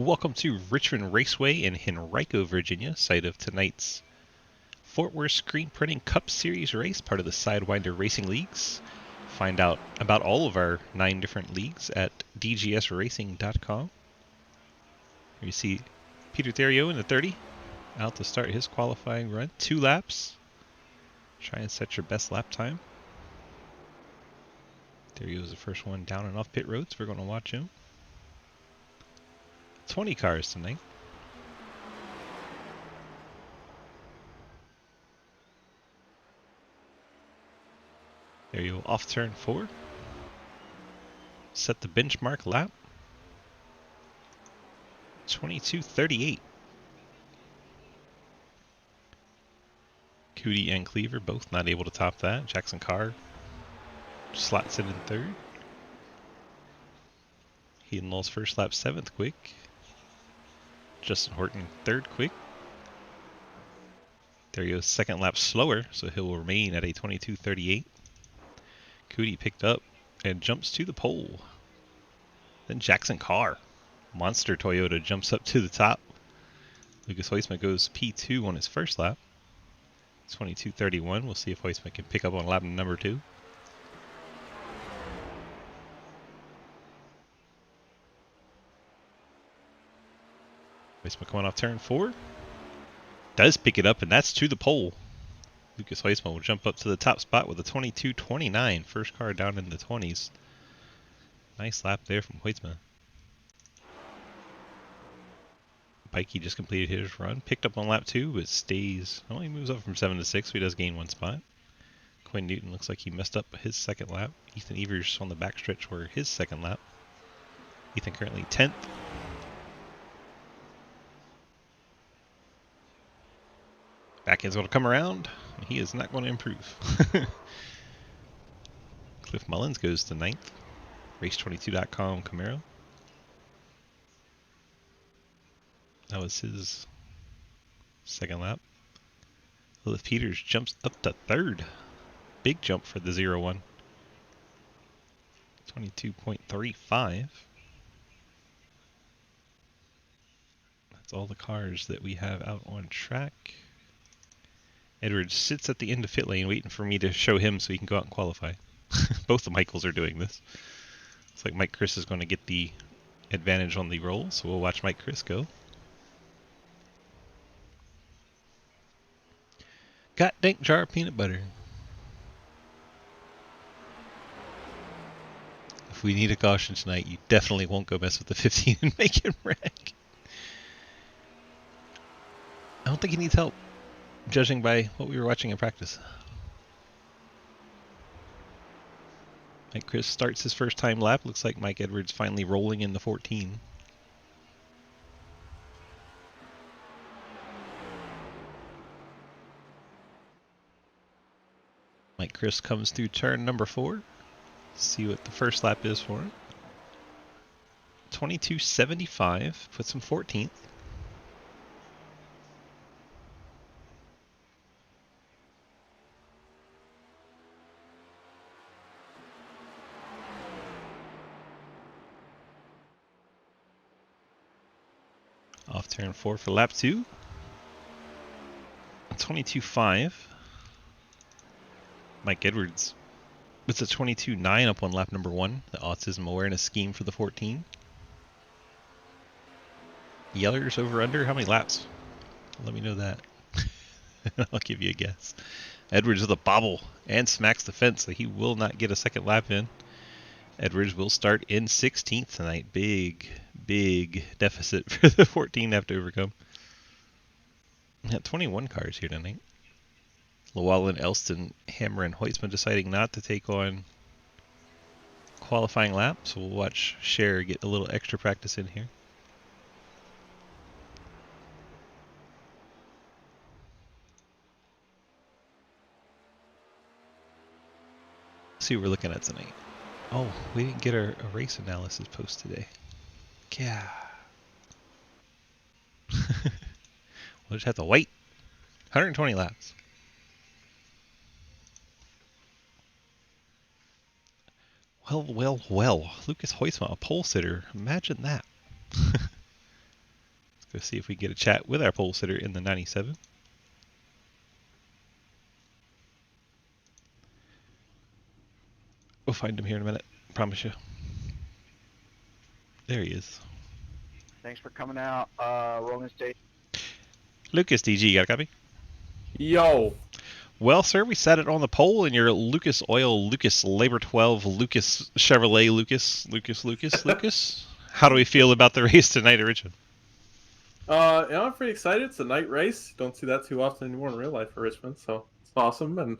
Welcome to Richmond Raceway in Henrico, Virginia, site of tonight's Fort Worth Screen Printing Cup Series race, part of the Sidewinder Racing Leagues. Find out about all of our 9 different leagues at dgsracing.com. You see Peter Theriot in the 30, out to start his qualifying run. 2 laps. Try and set your best lap time. Theriot is the first one down and off pit roads. We're going to watch him. 20 cars tonight. There you go, off turn 4. Set the benchmark lap. 22:38. Cootie and Cleaver both not able to top that. Jackson Carr slots in 3rd. Hayden Lowell's first lap 7th quick. Justin Horton 3rd quick. There he goes, second lap slower, so he'll remain at a 22:38. Cootie picked up and jumps to the pole. Then Jackson Carr, monster Toyota, jumps up to the top. Lucas Huisman goes P2 on his first lap. 22:31. We'll see if Huisman can pick up on lap number 2. Huisman coming off turn 4. Does pick it up, and that's to the pole. Lucas Huisman will jump up to the top spot with a 22:29. First car down in the 20s. Nice lap there from Huisman. Pikey just completed his run. Picked up on lap 2, but stays. Well, he moves up from 7 to 6, so he does gain 1 spot. Quinn Newton looks like he messed up his second lap. Ethan Evers on the backstretch for his second lap. Ethan currently 10th. Back end's going to come around. He is not going to improve. Cliff Mullins goes to 9th. Race22.com Camaro. That was his second lap. Lilith Peters jumps up to 3rd. Big jump for the 0-1. 22.35. That's all the cars that we have out on track. Edwards sits at the end of pit lane waiting for me to show him so he can go out and qualify. Both the Michaels are doing this. Looks like Mike Chris is going to get the advantage on the roll, so we'll watch Mike Chris go. Got dank jar of peanut butter. If we need a caution tonight, you definitely won't go mess with the 15 and make it wreck. I don't think he needs help, judging by what we were watching in practice. Mike Chris starts his first time lap. Looks like Mike Edwards finally rolling in the 14. Mike Chris comes through turn number 4. See what the first lap is for him. 22:75, puts him 14th. Off turn 4 for lap 2. 22.5. Mike Edwards puts a 22.9 up on lap number 1. The autism awareness scheme for the 14. Yellers over under. How many laps? Let me know that. I'll give you a guess. Edwards with a bobble and smacks the fence, so he will not get a second lap in. Edwards will start in 16th tonight. Big deficit for the 14 to have to overcome. We got 21 cars here tonight. Llewellyn, Elston, Hammer, and Huisman deciding not to take on qualifying laps. So we'll watch Cher get a little extra practice in here. Let's see what we're looking at tonight. Oh, we didn't get a race analysis post today. Yeah. We'll just have to wait. 120 laps. Well. Lucas Huisman, a pole sitter. Imagine that. Go see if we get a chat with our pole sitter in the 97. We'll find him here in a minute. Promise you. There he is. Thanks for coming out, Rolling State. Lucas DG, got a copy? Yo. Well, sir, we set it on the pole in your Lucas Oil, Lucas Labor 12, Lucas Chevrolet, Lucas. How do we feel about the race tonight at Richmond? Yeah, I'm pretty excited. It's a night race. Don't see that too often anymore in real life for Richmond, so it's awesome. And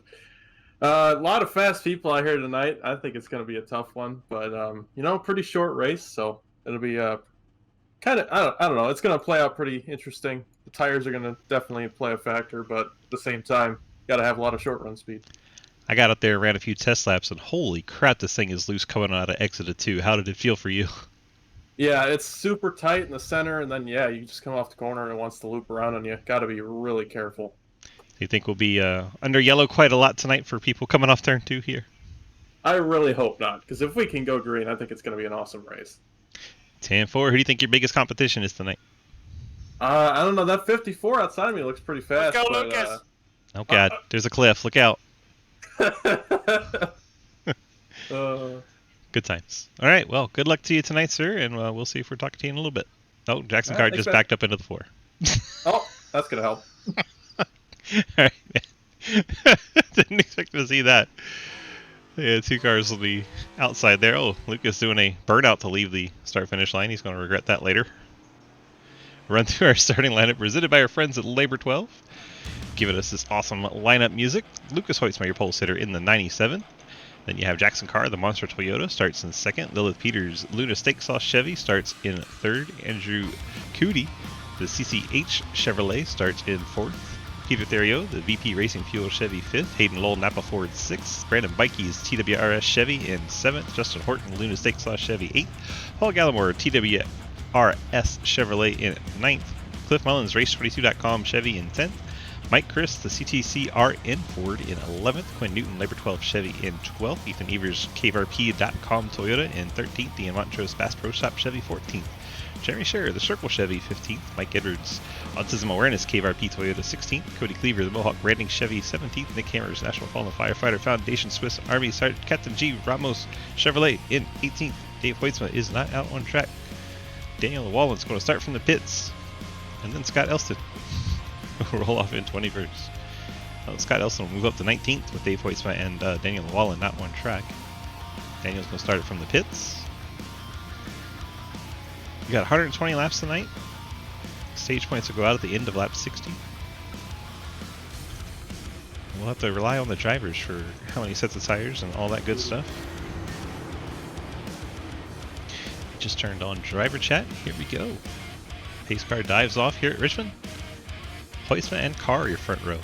a lot of fast people out here tonight. I think it's going to be a tough one, but pretty short race, so it'll be kind of I don't know. It's going to play out pretty interesting. The tires are going to definitely play a factor, but at the same time, got to have a lot of short run speed. I got up there and ran a few test laps, and holy crap, this thing is loose coming out of exit 2. How did it feel for you? Yeah, it's super tight in the center, and then you just come off the corner and it wants to loop around on you. Got to be really careful. Do you think we'll be under yellow quite a lot tonight for people coming off turn 2 here? I really hope not, because if we can go green, I think it's going to be an awesome race. 10-4, who do you think your biggest competition is tonight? I don't know. That 54 outside of me looks pretty fast. Let's go, Lucas! Oh, God. There's a cliff. Look out. Good times. All right. Well, good luck to you tonight, sir, and we'll see if we're talking to you in a little bit. Oh, Jackson Card just backed up into the 4. Oh, that's going to help. All right. Didn't expect to see that. Yeah, 2 cars will be outside there. Oh, Lucas doing a burnout to leave the start-finish line. He's going to regret that later. Run through our starting lineup presented by our friends at Labor 12. Giving us this awesome lineup music. Lucas Hoytsma, your pole sitter, in the 97. Then you have Jackson Carr, the Monster Toyota, starts in 2nd. Lilith Peters, Luna Steak Sauce Chevy, starts in 3rd. Andrew Cootie, the CCH Chevrolet, starts in 4th. Peter Theriot, the VP Racing Fuel Chevy, 5th. Hayden Lowell, Napa Ford, 6th. Brandon Bikey's TWRS Chevy in 7th. Justin Horton, Luna Steak Sauce Chevy, 8th. Paul Gallimore, TWRS Chevrolet in 9th. Cliff Mullins, Race22.com Chevy in 10th. Mike Chris, the CTC RN Ford in 11th. Quinn Newton, Labor 12 Chevy in 12th. Ethan Evers, KVRP.com Toyota in 13th. Ian Montrose, Bass Pro Shop Chevy 14th. Jeremy Scherer, the Circle Chevy 15th. Mike Edwards, Autism Awareness Kvrp Toyota 16th. Cody Cleaver, the Mohawk Branding Chevy 17th. Nick Hammers, National Fallen Firefighter Foundation Swiss Army Sergeant Captain G. Ramos Chevrolet in 18th. Dave Hoytsma is not out on track. Daniel Wallen's going to start from the pits. And then Scott Elston will roll off in 21st. Scott Elston will move up to 19th with Dave Hoytsma and Daniel Wallen not on track. Daniel's going to start it from the pits. You got 120 laps tonight. Stage points will go out at the end of lap 60. We'll have to rely on the drivers for how many sets of tires and all that good stuff. Just turned on driver chat. Here we go. Pace car dives off here at Richmond. Hoytsma and Carr, your front row.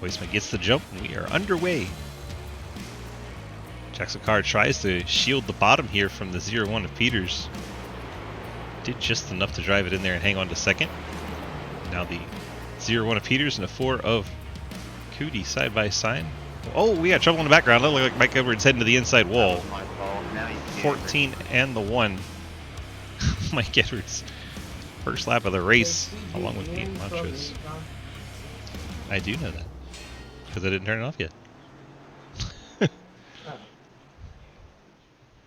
Hoytsma gets the jump and we are underway. Jackson Carr tries to shield the bottom here from the 0-1 of Peters. Did just enough to drive it in there and hang on to 2nd. Now the 0-1 of Peters and the 4 of Cootie side by side. Oh, we got trouble in the background. It looked like Mike Edwards heading to the inside wall. 14 and the 1. Mike Edwards. First lap of the race, along with Ian Montrose. I do know that, because I didn't turn it off yet.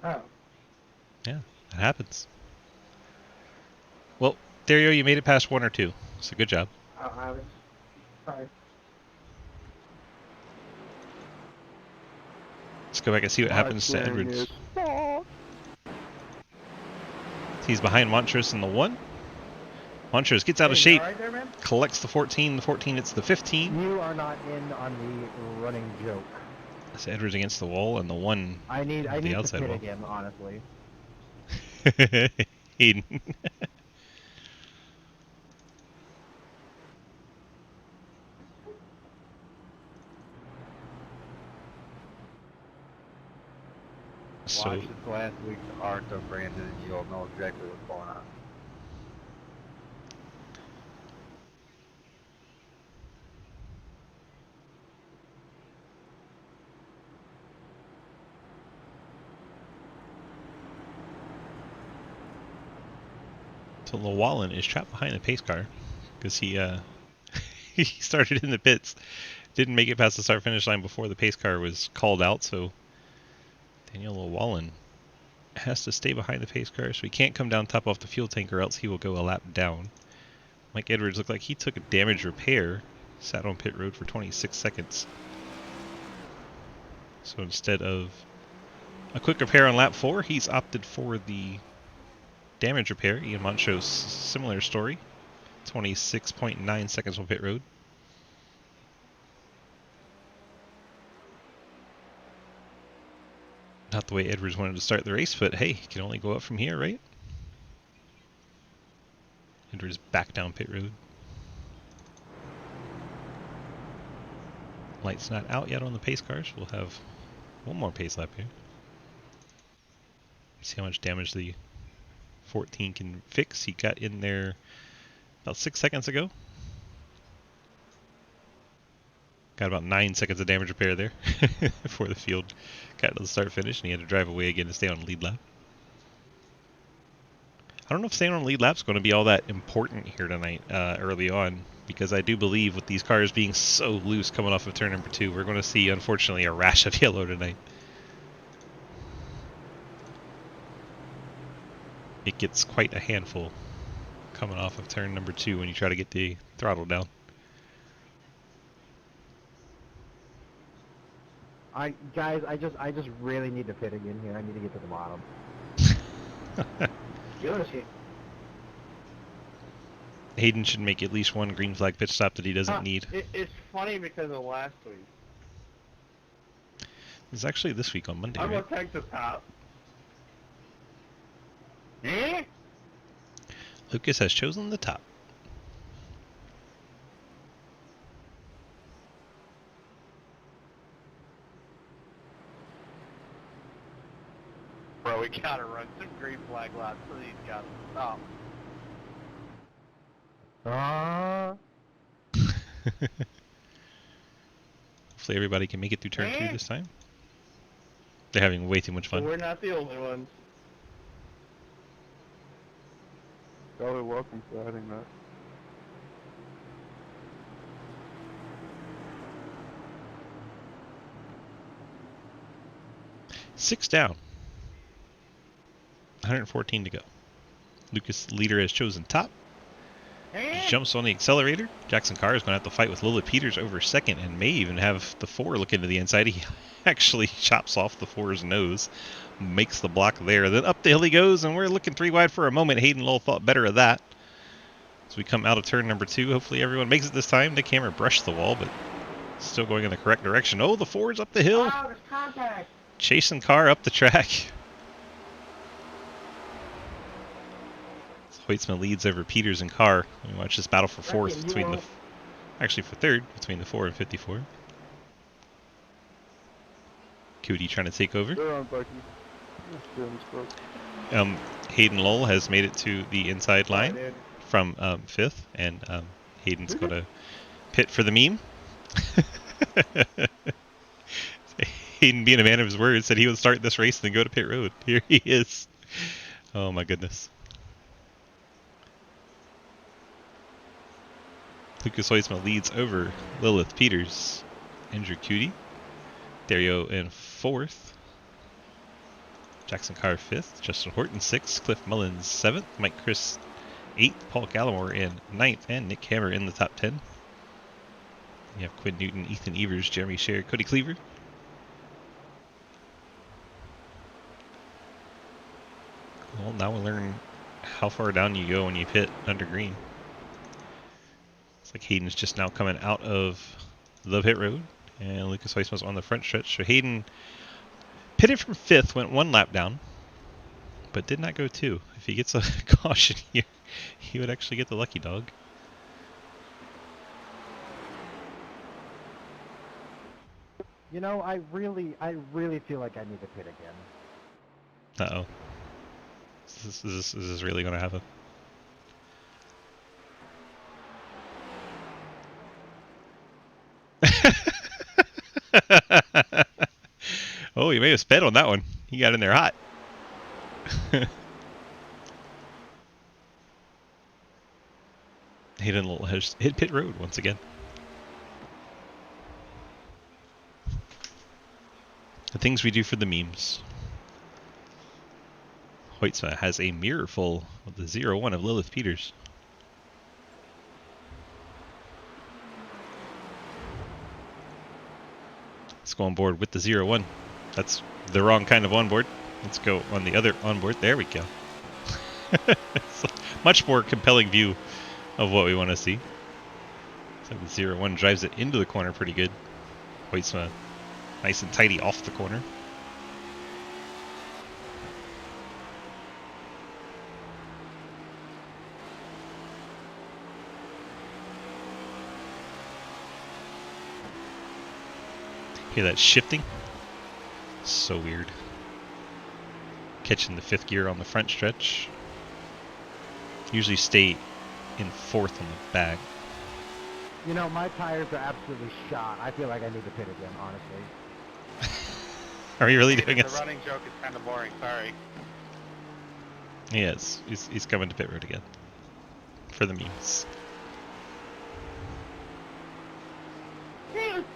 Oh. Yeah, that happens. Well, Dario, you made it past 1 or 2, so good job. I was sorry. Let's go back and see what happens to Edwards. He's behind Montrose in the 1. Montrose gets out of shape, Right there, man? collects the 14. The 14 hits the 15. You are not in on the running joke. That's Edwards against the wall, and the 1 I need the to outside pit wall. again, honestly. Hayden. So Watch this last week's art of Brandon and you'll know exactly what's going on. So Llewellyn is trapped behind the pace car because he he started in the pits, didn't make it past the start finish line before the pace car was called out. So Daniel Llewellyn has to stay behind the pace car, so he can't come down top off the fuel tank, or else he will go a lap down. Mike Edwards looked like he took a damage repair, sat on pit road for 26 seconds. So instead of a quick repair on lap 4, he's opted for the damage repair. Ian Moncho's similar story, 26.9 seconds on pit road. Not the way Edwards wanted to start the race, but hey, he can only go up from here, right? Edwards back down pit road. Light's not out yet on the pace cars. We'll have one more pace lap here. See how much damage the 14 can fix. He got in there about 6 seconds ago. Got about 9 seconds of damage repair there before the field got to the start finish, and he had to drive away again to stay on lead lap. I don't know if staying on lead lap is going to be all that important here tonight, early on, because I do believe with these cars being so loose coming off of turn number 2, we're going to see, unfortunately, a rash of yellow tonight. It gets quite a handful coming off of turn number 2 when you try to get the throttle down. Guys, I just really need to pit again here. I need to get to the bottom. Hayden should make at least one green flag pit stop that he doesn't need. It's funny because of last week. It's actually this week on Monday, I'm right? gonna take the top. Eh? Lucas has chosen the top. Bro, we gotta run some green flag laps so these guys stop. Hopefully everybody can make it through turn 2 this time. They're having way too much So fun. we're not the only ones. Y'all are welcome for adding that. Six down. 114 to go. Lucas, leader, has chosen top. Jumps on the accelerator. Jackson Carr is going to have to fight with Lola Peters over second, and may even have the 4 look into the inside. He actually chops off the 4's nose, makes the block there. Then up the hill he goes, and we're looking 3 wide for a moment. Hayden Lowell thought better of that. As we come out of turn number 2, hopefully everyone makes it this time. Nick Hammer brushed the wall, but still going in the correct direction. Oh, the 4's up the hill. Wow, there's contact. Chasing Carr up the track. Hoytsma leads over Peters and Carr. We watch this battle for 4th between the... Actually for 3rd between the 4 and 54. Cootie trying to take over. They're on Bucky. Hayden Lowell has made it to the inside line Dude. from 5th, and Hayden's going to pit for the meme. Hayden, being a man of his word, said he would start this race and then go to pit road. Here he is. Oh my goodness. Lucas Hoytsma leads over Lilith Peters. Andrew Cootie. Dario in 4th. Jackson Carr 5th. Justin Horton 6th. Cliff Mullins 7th. Mike Chris 8th. Paul Gallimore in 9th. And Nick Hammer in the top 10. You have Quinn Newton, Ethan Evers, Jeremy Sher, Cody Cleaver. Well, now we'll learn how far down you go when you pit under green. It's like Hayden's just now coming out of the pit road, and Lucas Hoytsma's on the front stretch. So Hayden pitted from 5th, went 1 lap down, but did not go 2. If he gets a caution here, he would actually get the lucky dog. You know, I really feel like I need to pit again. Uh-oh. Is this really going to happen? Oh, you may have sped on that one. He got in there hot. Hit pit road once again. The things we do for the memes. Hoytsma has a mirror full of the 0-1 of Lilith Peters. Let's go on board with the 0-1. That's the wrong kind of onboard. Let's go on the other onboard. There we go. It's a much more compelling view of what we want to see. So the 0-1 drives it into the corner pretty good. Hoytsma nice and tidy off the corner. Hear that shifting? So weird. Catching the 5th gear on the front stretch. Usually stay in 4th on the back. You know, my tires are absolutely shot. I feel like I need to pit again, honestly. Are you really doing The it? running joke is kind of boring. Sorry. Yes, he's coming to pit road again. For the memes.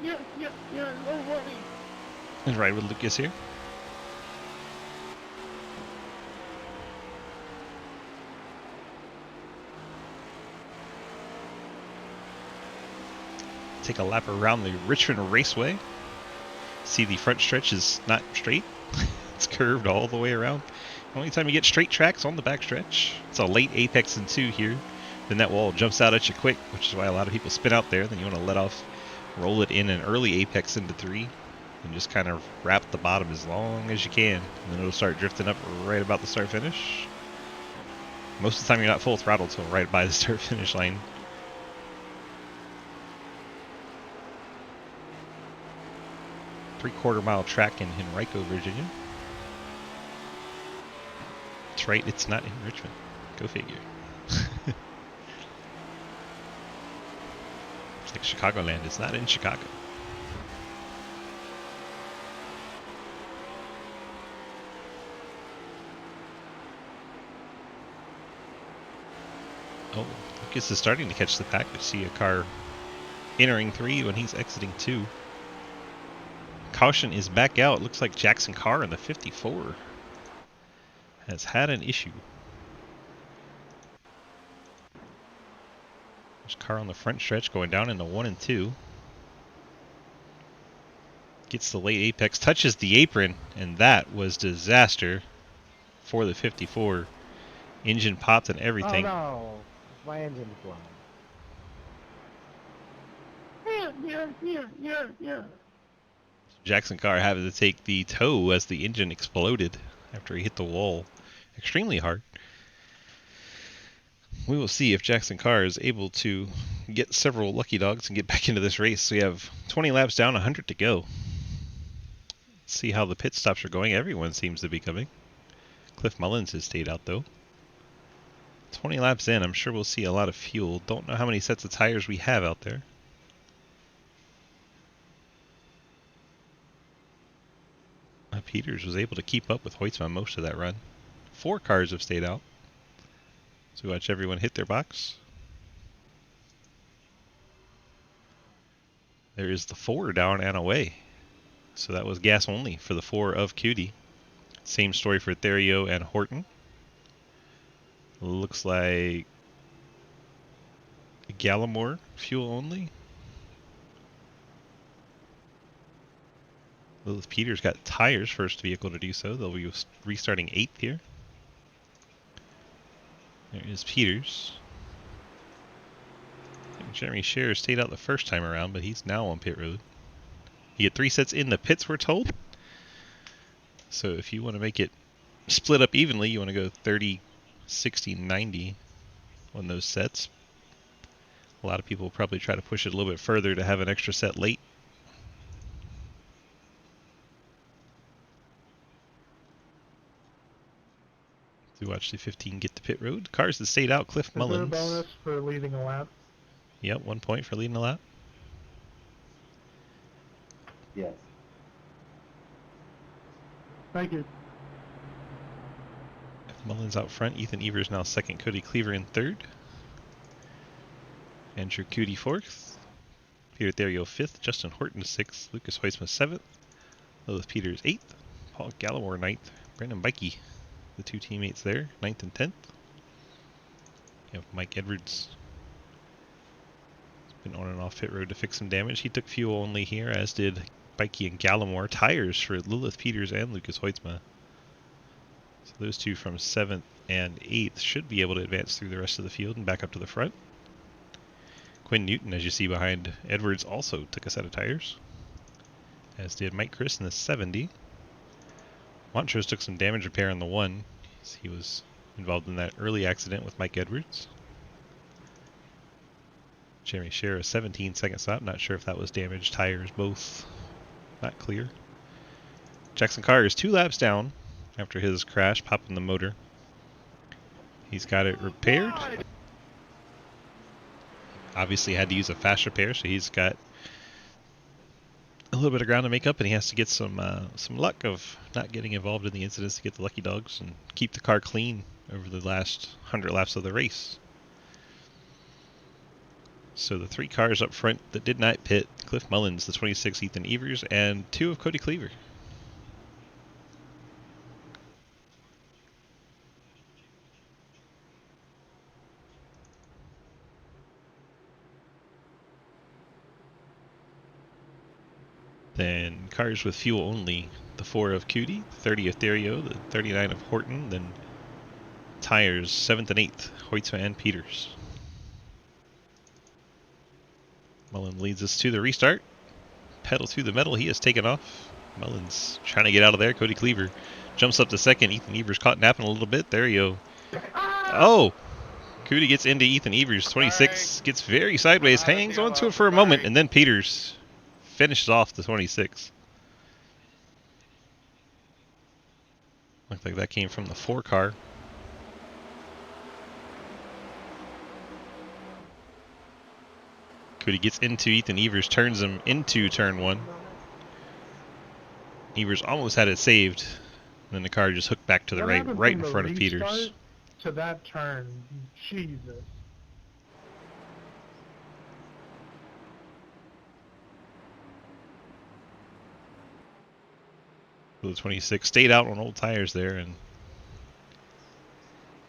Yeah, no worry. And ride with Lucas here. Take a lap around the Richmond Raceway. See the front stretch is not straight. It's curved all the way around. Only time you get straight tracks on the back stretch. It's a late apex in 2 here. Then that wall jumps out at you quick, which is why a lot of people spin out there. Then you want to let off, roll it in an early apex into 3. And just kind of wrap the bottom as long as you can. And then it'll start drifting up right about the start finish. Most of the time you're not full throttle till right by the start finish line. Three-quarter-mile track in Henrico, Virginia. That's right, it's not in Richmond. Go figure. It's like Chicagoland, it's not in Chicago. Oh, Lucas is starting to catch the pack. We see a car entering 3 when he's exiting 2. Caution is back out. Looks like Jackson Carr in the 54 has had an issue. There's Carr on the front stretch going down into 1 and 2. Gets the late apex, touches the apron, and that was disaster for the 54. Engine popped and everything. Oh no, my engine's blown. Yeah. Jackson Carr having to take the tow as the engine exploded after he hit the wall extremely hard. We will see if Jackson Carr is able to get several lucky dogs and get back into this race. We have 20 laps down, 100 to go. See how the pit stops are going. Everyone seems to be coming. Cliff Mullins has stayed out though. 20 laps in, I'm sure we'll see a lot of fuel. Don't know how many sets of tires we have out there. Peters was able to keep up with Hoytsma most of that run. 4 cars have stayed out. So watch everyone hit their box. There is the 4 down and away. So that was gas only for the 4 of Cutie. Same story for Therio and Horton. Looks like Gallimore fuel only. Lilith Peters got tires, first vehicle to do so. They'll be restarting 8th here. There is Peters. Jeremy Scherer stayed out the first time around, but he's now on pit road. You get 3 sets in the pits, we're told. So if you want to make it split up evenly, you want to go 30, 60, 90 on those sets. A lot of people will probably try to push it a little bit further to have an extra set late. To watch the 15 get to pit road. Cars that stayed out, Cliff Mullins. Is there a bonus for leading a lap? Yep, 1 point for leading a lap. Yes. Thank you. Mullins out front. Ethan Evers now second. Cody Cleaver in third. Andrew Cootie 4th. Peter Therio 5th. Justin Horton 6th. Lucas Heusma 7th. Lilith Peters 8th. Paul Gallimore 9th. Brandon Bikey, the two teammates there, 9th and 10th. You have Mike Edwards. He's been on and off pit road to fix some damage. He took fuel only here, as did Bikey and Gallimore. Tires for Lilith Peters and Lucas Heusma. So those two from 7th and 8th should be able to advance through the rest of the field and back up to the front. Quinn Newton, as you see behind Edwards, also took a set of tires, as did Mike Chris in the 70. Montrose took some damage repair on the 1. He was involved in that early accident with Mike Edwards. Jeremy Scherer, 17, second stop. Not sure if that was damaged tires, both. Not clear. Jackson Carr is 2 laps down after his crash, popping the motor. He's got it repaired. Obviously had to use a fast repair, so he's got a little bit of ground to make up, and he has to get some luck of not getting involved in the incidents to get the lucky dogs and keep the car clean over the last 100 laps of the race. So the 3 cars up front that did not pit: Cliff Mullins, the 26, Ethan Evers, and 2 of Cody Cleaver. Then cars with fuel only: the 4 of Cootie, 30 of Therio, the 39 of Horton, then tires 7th and 8th, Hoytsma and Peters. Mullen leads us to the restart. Pedal through the metal, he has taken off. Mullen's trying to get out of there. Cody Cleaver jumps up to second. Ethan Evers caught napping a little bit. There you go. Oh! Cootie gets into Ethan Evers, 26, gets very sideways, hangs onto it for a moment, and then Peters finishes off the 26. Looks like that came from the 4 car. Cody gets into Ethan Evers, turns him into turn 1. Evers almost had it saved. And then the car just hooked back to the right in front of Peters. To that turn, Jesus. So the 26 stayed out on old tires there and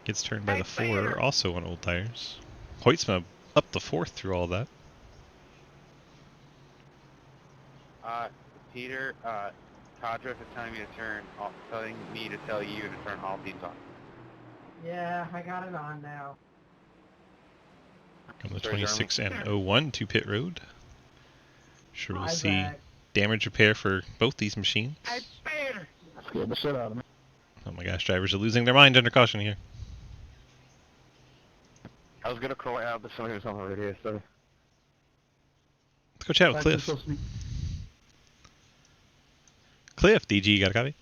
gets turned by the 4, also on old tires. Hoytsma up the 4th through all that. Peter, Tadra is telling me to turn, telling me to tell you to turn all these on. Yeah, I got it on now. On the 26 and 01 to pit road. Sure we'll see back. damage repair for both these machines. Scared the shit out of me. Oh my gosh, drivers are losing their mind under caution here. I was gonna call out, but somebody was on the radio, so. Let's go chat with Cliff. Cliff, DG, you got a copy?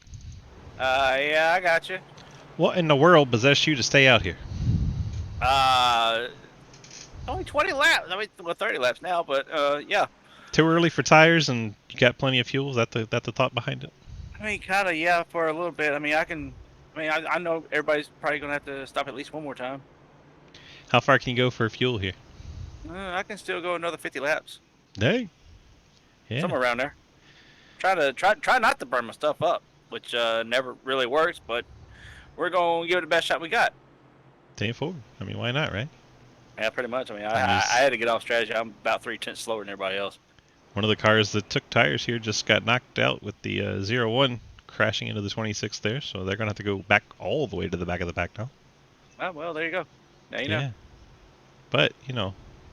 Yeah, I got you. What in the world possessed you to stay out here? Only 20 laps. I mean, well, 30 laps now, but yeah. Too early for tires, and you got plenty of fuel. Is that the thought behind it? I mean, kind of, yeah, for a little bit. I mean, I know everybody's probably gonna have to stop at least one more time. How far can you go for fuel here? I can still go another 50 laps, Hey. Yeah. somewhere around there. Try not to burn my stuff up, which never really works, but we're gonna give it the best shot we got. 10-4. I mean, why not, right? Yeah, pretty much. I mean, I had to get off strategy. I'm about 3/10 slower than everybody else. One of the cars that took tires here just got knocked out with the 01 crashing into the 26 there, so they're going to have to go back all the way to the back of the pack now. Oh, well, there you go. Now you know. Yeah. But,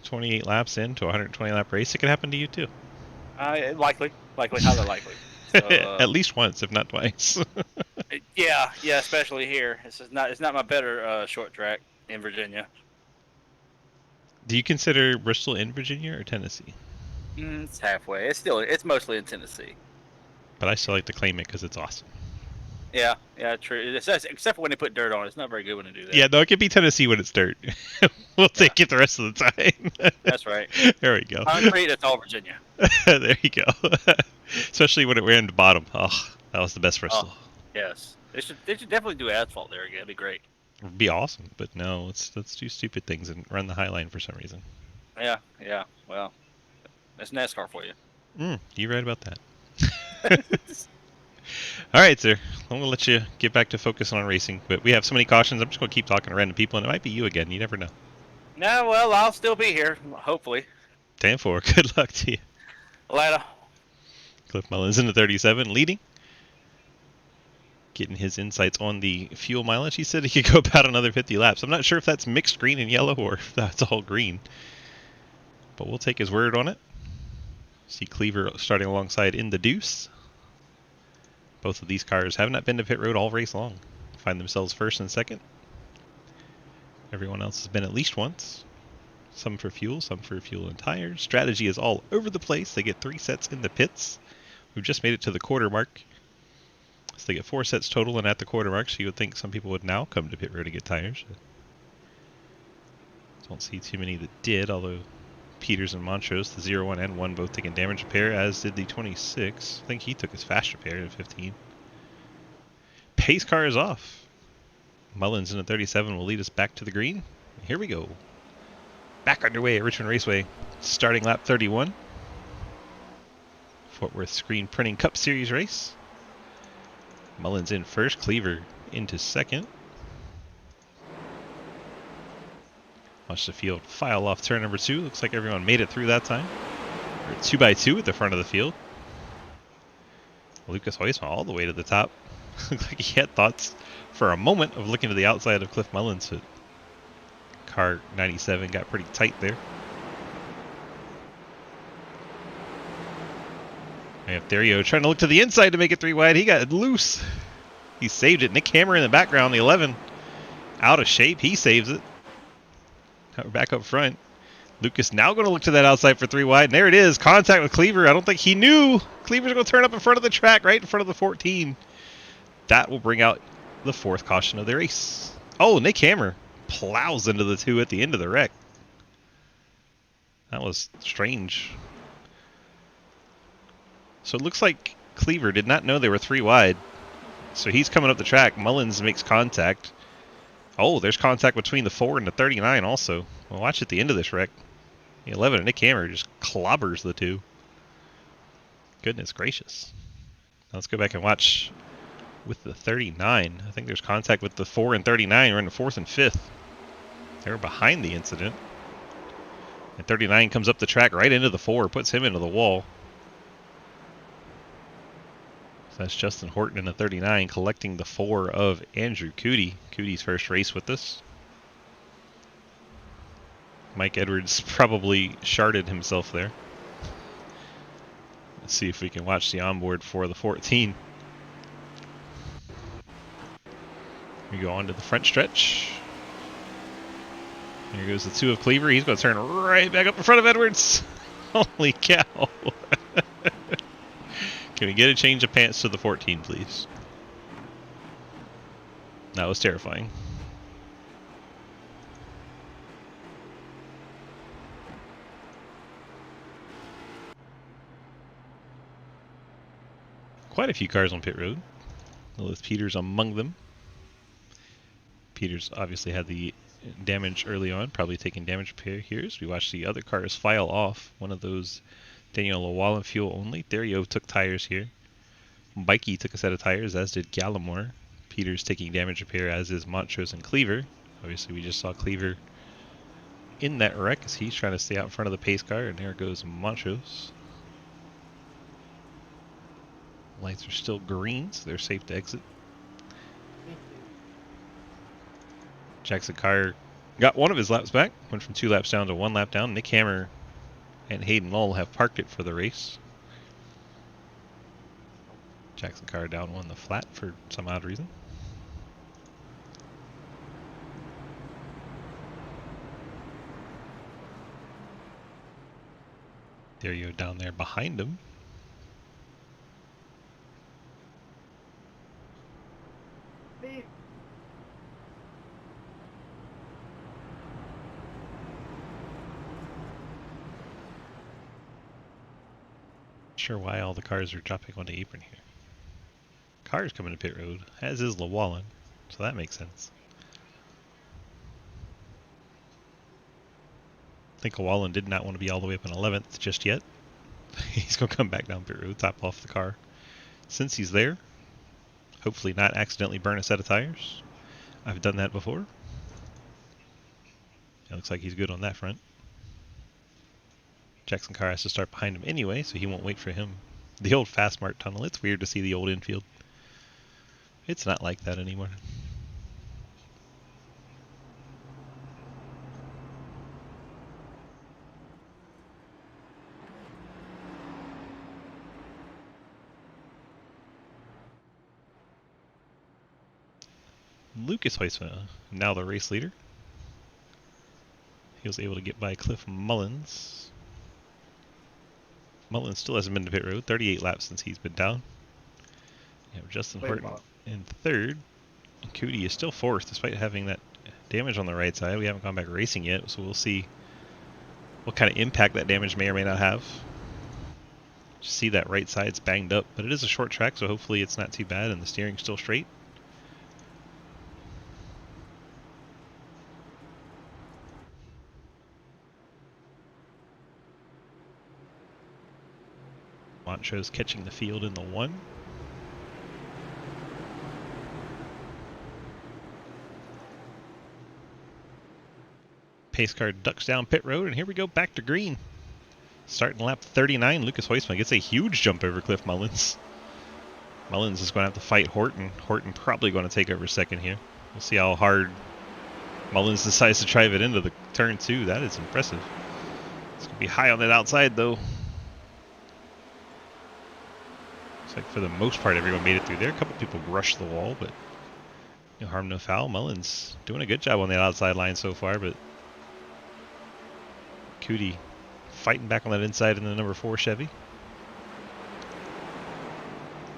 28 laps into a 120 lap race, it could happen to you too. Likely, highly likely. So, At least once, if not twice. yeah, especially here. It's not my better short track in Virginia. Do you consider Bristol in Virginia or Tennessee? It's halfway. It's mostly in Tennessee. But I still like to claim it because it's awesome. Yeah, true. Except for when they put dirt on it. It's not very good when they do that. Yeah, no, it could be Tennessee when it's dirt. We'll take it the rest of the time. That's right. There we go. Concrete, it's all Virginia. There you go. Especially when it ran to bottom. Oh, that was the best Bristol. Oh, yes. They should definitely do asphalt there again. It'd be great. It'd be awesome, but no, let's do stupid things and run the High Line for some reason. Yeah. Well, that's NASCAR for you. You're right about that. All right, sir. I'm gonna let you get back to focusing on racing, but we have so many cautions. I'm just gonna keep talking to random people, and it might be you again. You never know. No, well, I'll still be here, hopefully. 10-4. Good luck to you. Later. Cliff Mullins in the 37, leading. Getting his insights on the fuel mileage. He said he could go about another 50 laps. I'm not sure if that's mixed green and yellow or if that's all green, but we'll take his word on it. See Cleaver starting alongside in the deuce. Both of these cars have not been to pit road all race long. Find themselves first and second. Everyone else has been at least once. Some for fuel and tires. Strategy is all over the place. They get 3 sets in the pits. We've just made it to the quarter mark. So they get 4 sets total, and at the quarter mark, so you would think some people would now come to pit road to get tires. Don't see too many that did, although Peters and Montrose, the 0-1 and 1, both taking damage repair, as did the 26. I think he took his fast repair in 15. Pace car is off. Mullins in a 37 will lead us back to the green. Here we go. Back underway at Richmond Raceway. Starting lap 31. Fort Worth Screen Printing Cup Series race. Mullins in first. Cleaver into second. Watch the field file off turn number 2. Looks like everyone made it through that time. We're 2x2 at the front of the field. Lucas Heusma all the way to the top. Looks like he had thoughts for a moment of looking to the outside of Cliff Mullins, but car 97 got pretty tight there. We have Dario trying to look to the inside to make it 3 wide. He got loose. He saved it. Nick Hammer in the background, the 11. Out of shape. He saves it. Now we're back up front. Lucas now going to look to that outside for 3 wide. And there it is. Contact with Cleaver. I don't think he knew. Cleaver's going to turn up in front of the track, right in front of the 14. That will bring out the 4th caution of the race. Oh, Nick Hammer plows into the 2 at the end of the wreck. That was strange. So it looks like Cleaver did not know they were 3 wide. So he's coming up the track. Mullins makes contact. Oh, there's contact between the 4 and the 39 also. Well, watch at the end of this wreck. The 11 and Nick Hammer just clobbers the 2. Goodness gracious. Now let's go back and watch with the 39. I think there's contact with the 4 and 39. We're in the 4th and 5th. They were behind the incident. And 39 comes up the track right into the 4, puts him into the wall. So that's Justin Horton in the 39 collecting the 4 of Andrew Cootie. Cootie's first race with us. Mike Edwards probably sharded himself there. Let's see if we can watch the onboard for the 14. We go on to the front stretch. Here goes the 2 of Cleaver. He's going to turn right back up in front of Edwards. Holy cow. Can we get a change of pants to the 14, please? That was terrifying. Quite a few cars on pit road, with Peters among them. Peters obviously had the damage early on, probably taking damage repair here. As we watch the other cars file off. One of those, Daniel Lawal, fuel only. Dario took tires here. Bikey took a set of tires, as did Gallimore. Peters taking damage repair, as is Montrose and Cleaver. Obviously, we just saw Cleaver in that wreck as he's trying to stay out in front of the pace car, and there goes Montrose. Lights are still green, so they're safe to exit. Jackson Carr got one of his laps back, went from 2 laps down to 1 lap down. Nick Hammer and Hayden Lull have parked it for the race. Jackson Carr down 1 the flat for some odd reason. There you go, down there behind him. Sure why all the cars are dropping onto apron here. Cars coming to pit road, as is Llewellyn, so that makes sense. I think Wallen did not want to be all the way up in 11th just yet. He's going to come back down pit road, top off the car. Since he's there, hopefully not accidentally burn a set of tires. I've done that before. It looks like he's good on that front. Jackson car has to start behind him anyway, so he won't wait for him. The old Fast Mart tunnel, it's weird to see the old infield. It's not like that anymore. Lucas Huisma, now the race leader. He was able to get by Cliff Mullins. Mullins still hasn't been to pit road. 38 laps since he's been down. You have Justin Horton in third. Cootie is still fourth despite having that damage on the right side. We haven't gone back racing yet, so we'll see what kind of impact that damage may or may not have. Just see that right side's banged up, but it is a short track, so hopefully it's not too bad and the steering's still straight. Montrose catching the field in the 1. Pace car ducks down pit road, and here we go back to green. Starting lap 39, Lucas Huisma gets a huge jump over Cliff Mullins. Mullins is going to have to fight Horton. Horton probably going to take over second here. We'll see how hard Mullins decides to drive it into the turn 2. That is impressive. It's going to be high on that outside, though. Looks like for the most part, everyone made it through there. A couple people rushed the wall, but no harm, no foul. Mullins doing a good job on that outside line so far, but Cootie fighting back on that inside in the number 4 Chevy.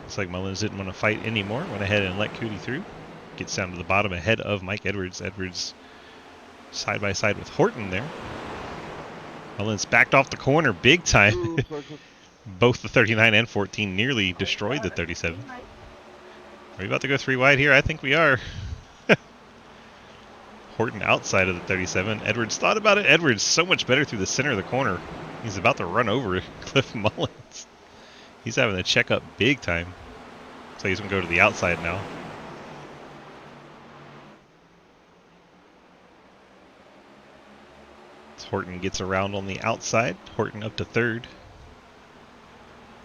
Looks like Mullins didn't want to fight anymore. Went ahead and let Cootie through. Gets down to the bottom ahead of Mike Edwards. Edwards side by side with Horton there. Mullins backed off the corner big time. Both the 39 and 14 nearly destroyed the 37. Are we about to go 3 wide here? I think we are. Horton outside of the 37. Edwards thought about it. Edwards so much better through the center of the corner. He's about to run over Cliff Mullins. He's having to check up big time. So he's going to go to the outside now. As Horton gets around on the outside. Horton up to third.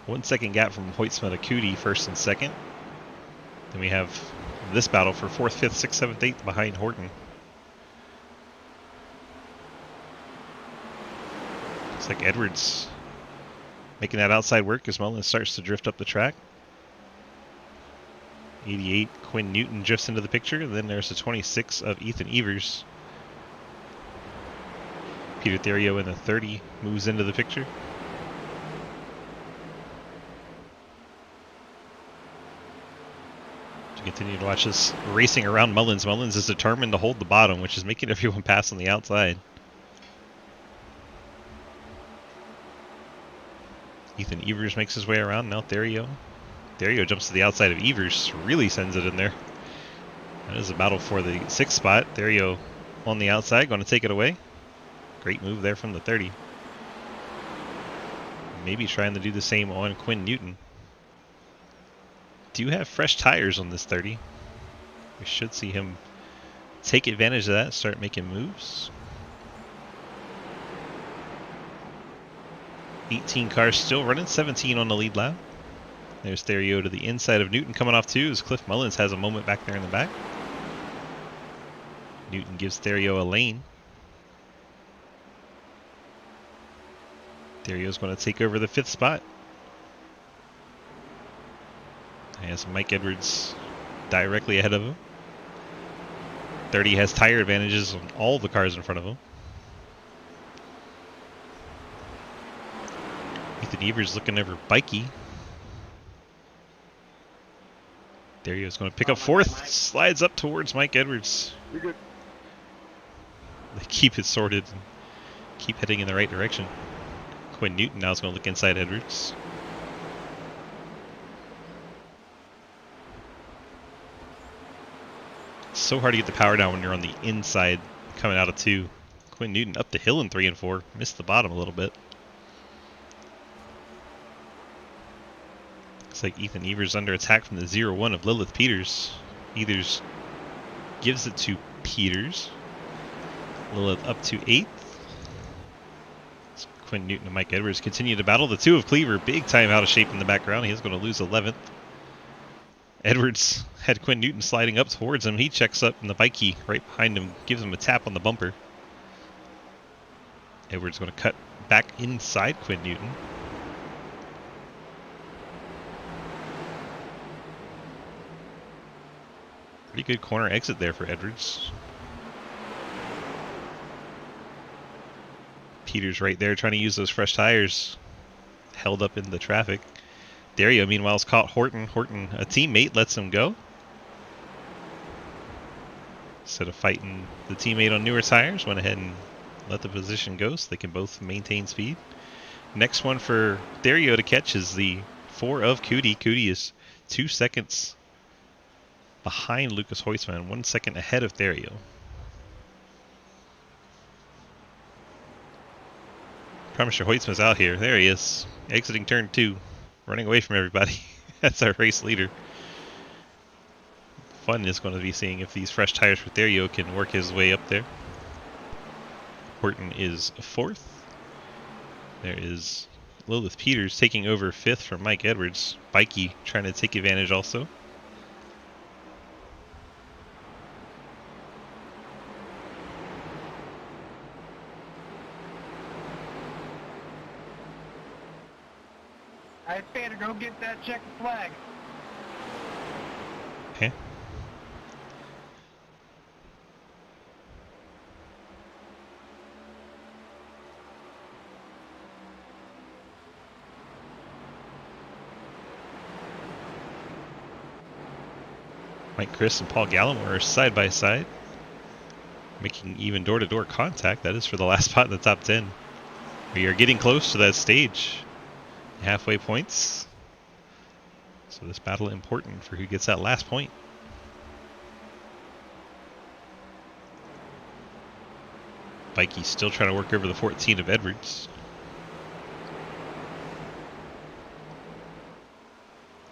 1 second gap from Huisma to Cootie, first and second. Then we have this battle for 4th, 5th, 6th, 7th, 8th behind Horton. Looks like Edwards making that outside work as Mullins starts to drift up the track. 88, Quinn Newton drifts into the picture. And then there's the 26 of Ethan Evers. Peter Therio in the 30 moves into the picture. Continue to watch this racing around Mullins. Mullins is determined to hold the bottom, which is making everyone pass on the outside. Ethan Evers makes his way around. Now Therio. Therio jumps to the outside of Evers. Really sends it in there. That is a battle for the 6th spot. Therio on the outside, going to take it away. Great move there from the 30. Maybe trying to do the same on Quinn Newton. Do have fresh tires on this 30. We should see him take advantage of that, start making moves. 18 cars still running, 17 on the lead lap. There's Therio to the inside of Newton coming off too, as Cliff Mullins has a moment back there in the back. Newton gives Therio a lane. Therio's going to take over the 5th spot. He has Mike Edwards directly ahead of him. 30 has tire advantages on all the cars in front of him. Ethan Evers looking over Bikey. Therio's going to pick up 4th. Slides up towards Mike Edwards. You're good. They keep it sorted and keep heading in the right direction. Quinn Newton now is going to look inside Edwards. So hard to get the power down when you're on the inside coming out of 2. Quinn Newton up the hill in 3 and 4. Missed the bottom a little bit. Looks like Ethan Evers under attack from the 0-1 of Lilith Peters. Evers gives it to Peters. Lilith up to 8th. So Quinn Newton and Mike Edwards continue to battle. The 2 of Cleaver, big time out of shape in the background. He's going to lose 11th. Edwards had Quinn Newton sliding up towards him. He checks up, and the Vikey right behind him gives him a tap on the bumper. Edwards going to cut back inside Quinn Newton. Pretty good corner exit there for Edwards. Peters right there trying to use those fresh tires. Held up in the traffic. Dario, meanwhile, has caught Horton. Horton, a teammate, lets him go. Instead of fighting the teammate on newer tires, went ahead and let the position go so they can both maintain speed. Next one for Dario to catch is the 4 of Cootie. Cootie is 2 seconds behind Lucas Hoisman, 1 second ahead of Dario. Promise your Hoisman's out here. There he is. Exiting turn 2. Running away from everybody. That's our race leader. Fun is going to be seeing if these fresh tires for Dario can work his way up there. Horton is 4th. There is Lilith Peters taking over 5th from Mike Edwards. Bikey trying to take advantage also. Alright, Spanner, go get that checkered flag. Okay. Mike Chris and Paul Gallimore are side by side, making even door-to-door contact. That is for the last spot in the top 10. We are getting close to that stage. Halfway points. So this battle important for who gets that last point. Vikey still trying to work over the 14 of Edwards.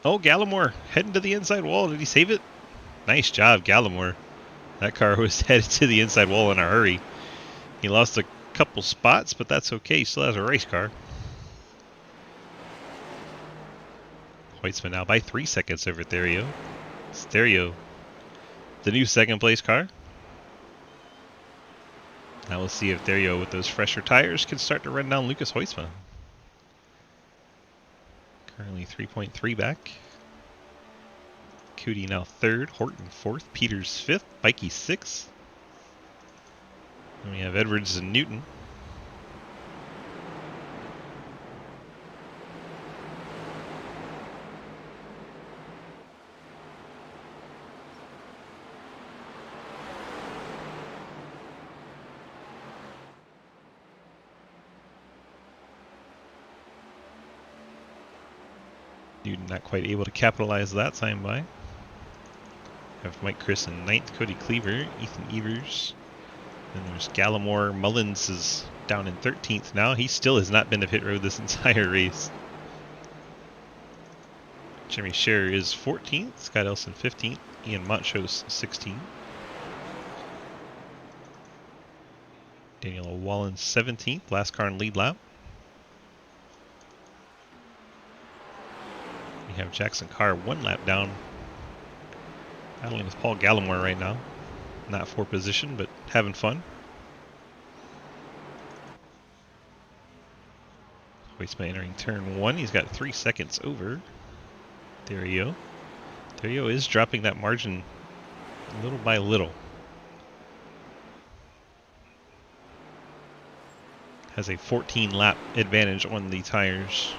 Oh, Gallimore heading to the inside wall. Did he save it? Nice job, Gallimore. That car was headed to the inside wall in a hurry. He lost a couple spots, but that's okay. He still has a race car. Hoitzman now by 3 seconds over Dario. It's Dario, the new second place car. Now we'll see if Dario with those fresher tires can start to run down Lucas Hoitzman. Currently 3.3 back. Cootie now 3rd, Horton 4th, Peters 5th, Bikey 6th. And we have Edwards and Newton. Newton not quite able to capitalize that time by. Have Mike Chris in 9th, Cody Cleaver, Ethan Evers. Then there's Gallimore. Mullins is down in 13th now. He still has not been to pit road this entire race. Jimmy Scherer is 14th, Scott Elson 15th, Ian Montrose 16th. Daniel Wallen 17th, last car in lead lap. We have Jackson Carr 1 lap down, battling with Paul Gallimore right now. Not for position, but having fun. Hoitzman entering turn 1. He's got 3 seconds over Dario. Dario is dropping that margin little by little. Has a 14 lap advantage on the tires.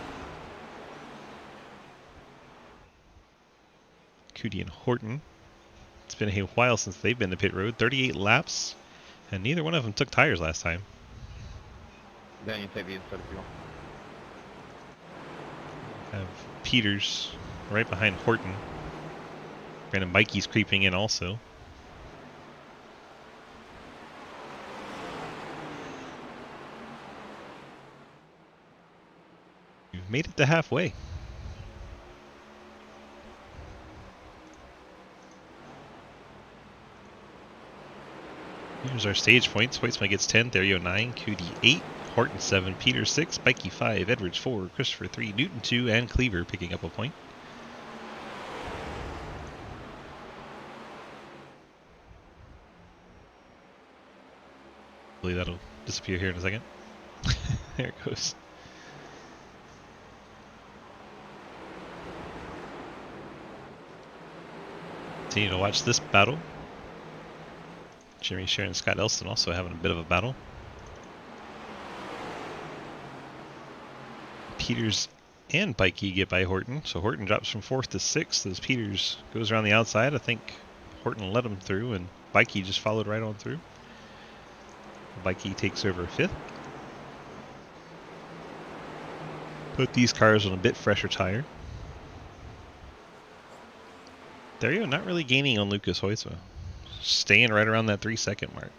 Cootie and Horton. It's been a while since they've been to pit road. 38 laps, and neither one of them took tires last time. Then you take the inside fuel. Have Peters right behind Horton. Brandon Mikey's creeping in also. made it to halfway. Here's our stage points. Hoytsma gets 10, Therio 9, Cootie 8, Horton 7, Peter 6, Bikey 5, Edwards 4, Christopher 3, Newton 2, and Cleaver picking up a point. Hopefully that'll disappear here in a second. There it goes. Continue to watch this battle. Jeremy Sharon and Scott Elston also having a bit of a battle. Peters and Bikey get by Horton, so Horton drops from 4th to 6th as Peters goes around the outside. I think Horton let him through, and Bikey just followed right on through. Bikey takes over 5th. Put these cars on a bit fresher tire. Therio not really gaining on Lucas Hoytsma. Staying right around that 3-second mark.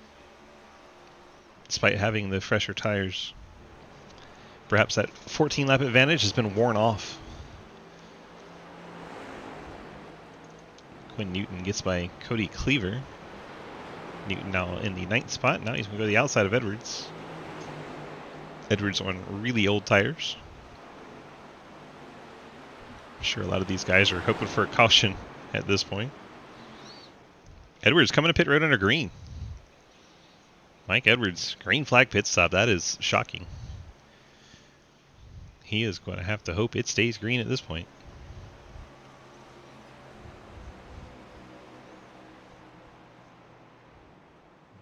Despite having the fresher tires. Perhaps that 14 lap advantage has been worn off. Quinn Newton gets by Cody Cleaver. Newton now in the 9th spot. Now he's going to go to the outside of Edwards. Edwards on really old tires. I'm sure a lot of these guys are hoping for a caution at this point. Edwards coming to pit road under green. Mike Edwards, green flag pit stop. That is shocking. He is going to have to hope it stays green at this point.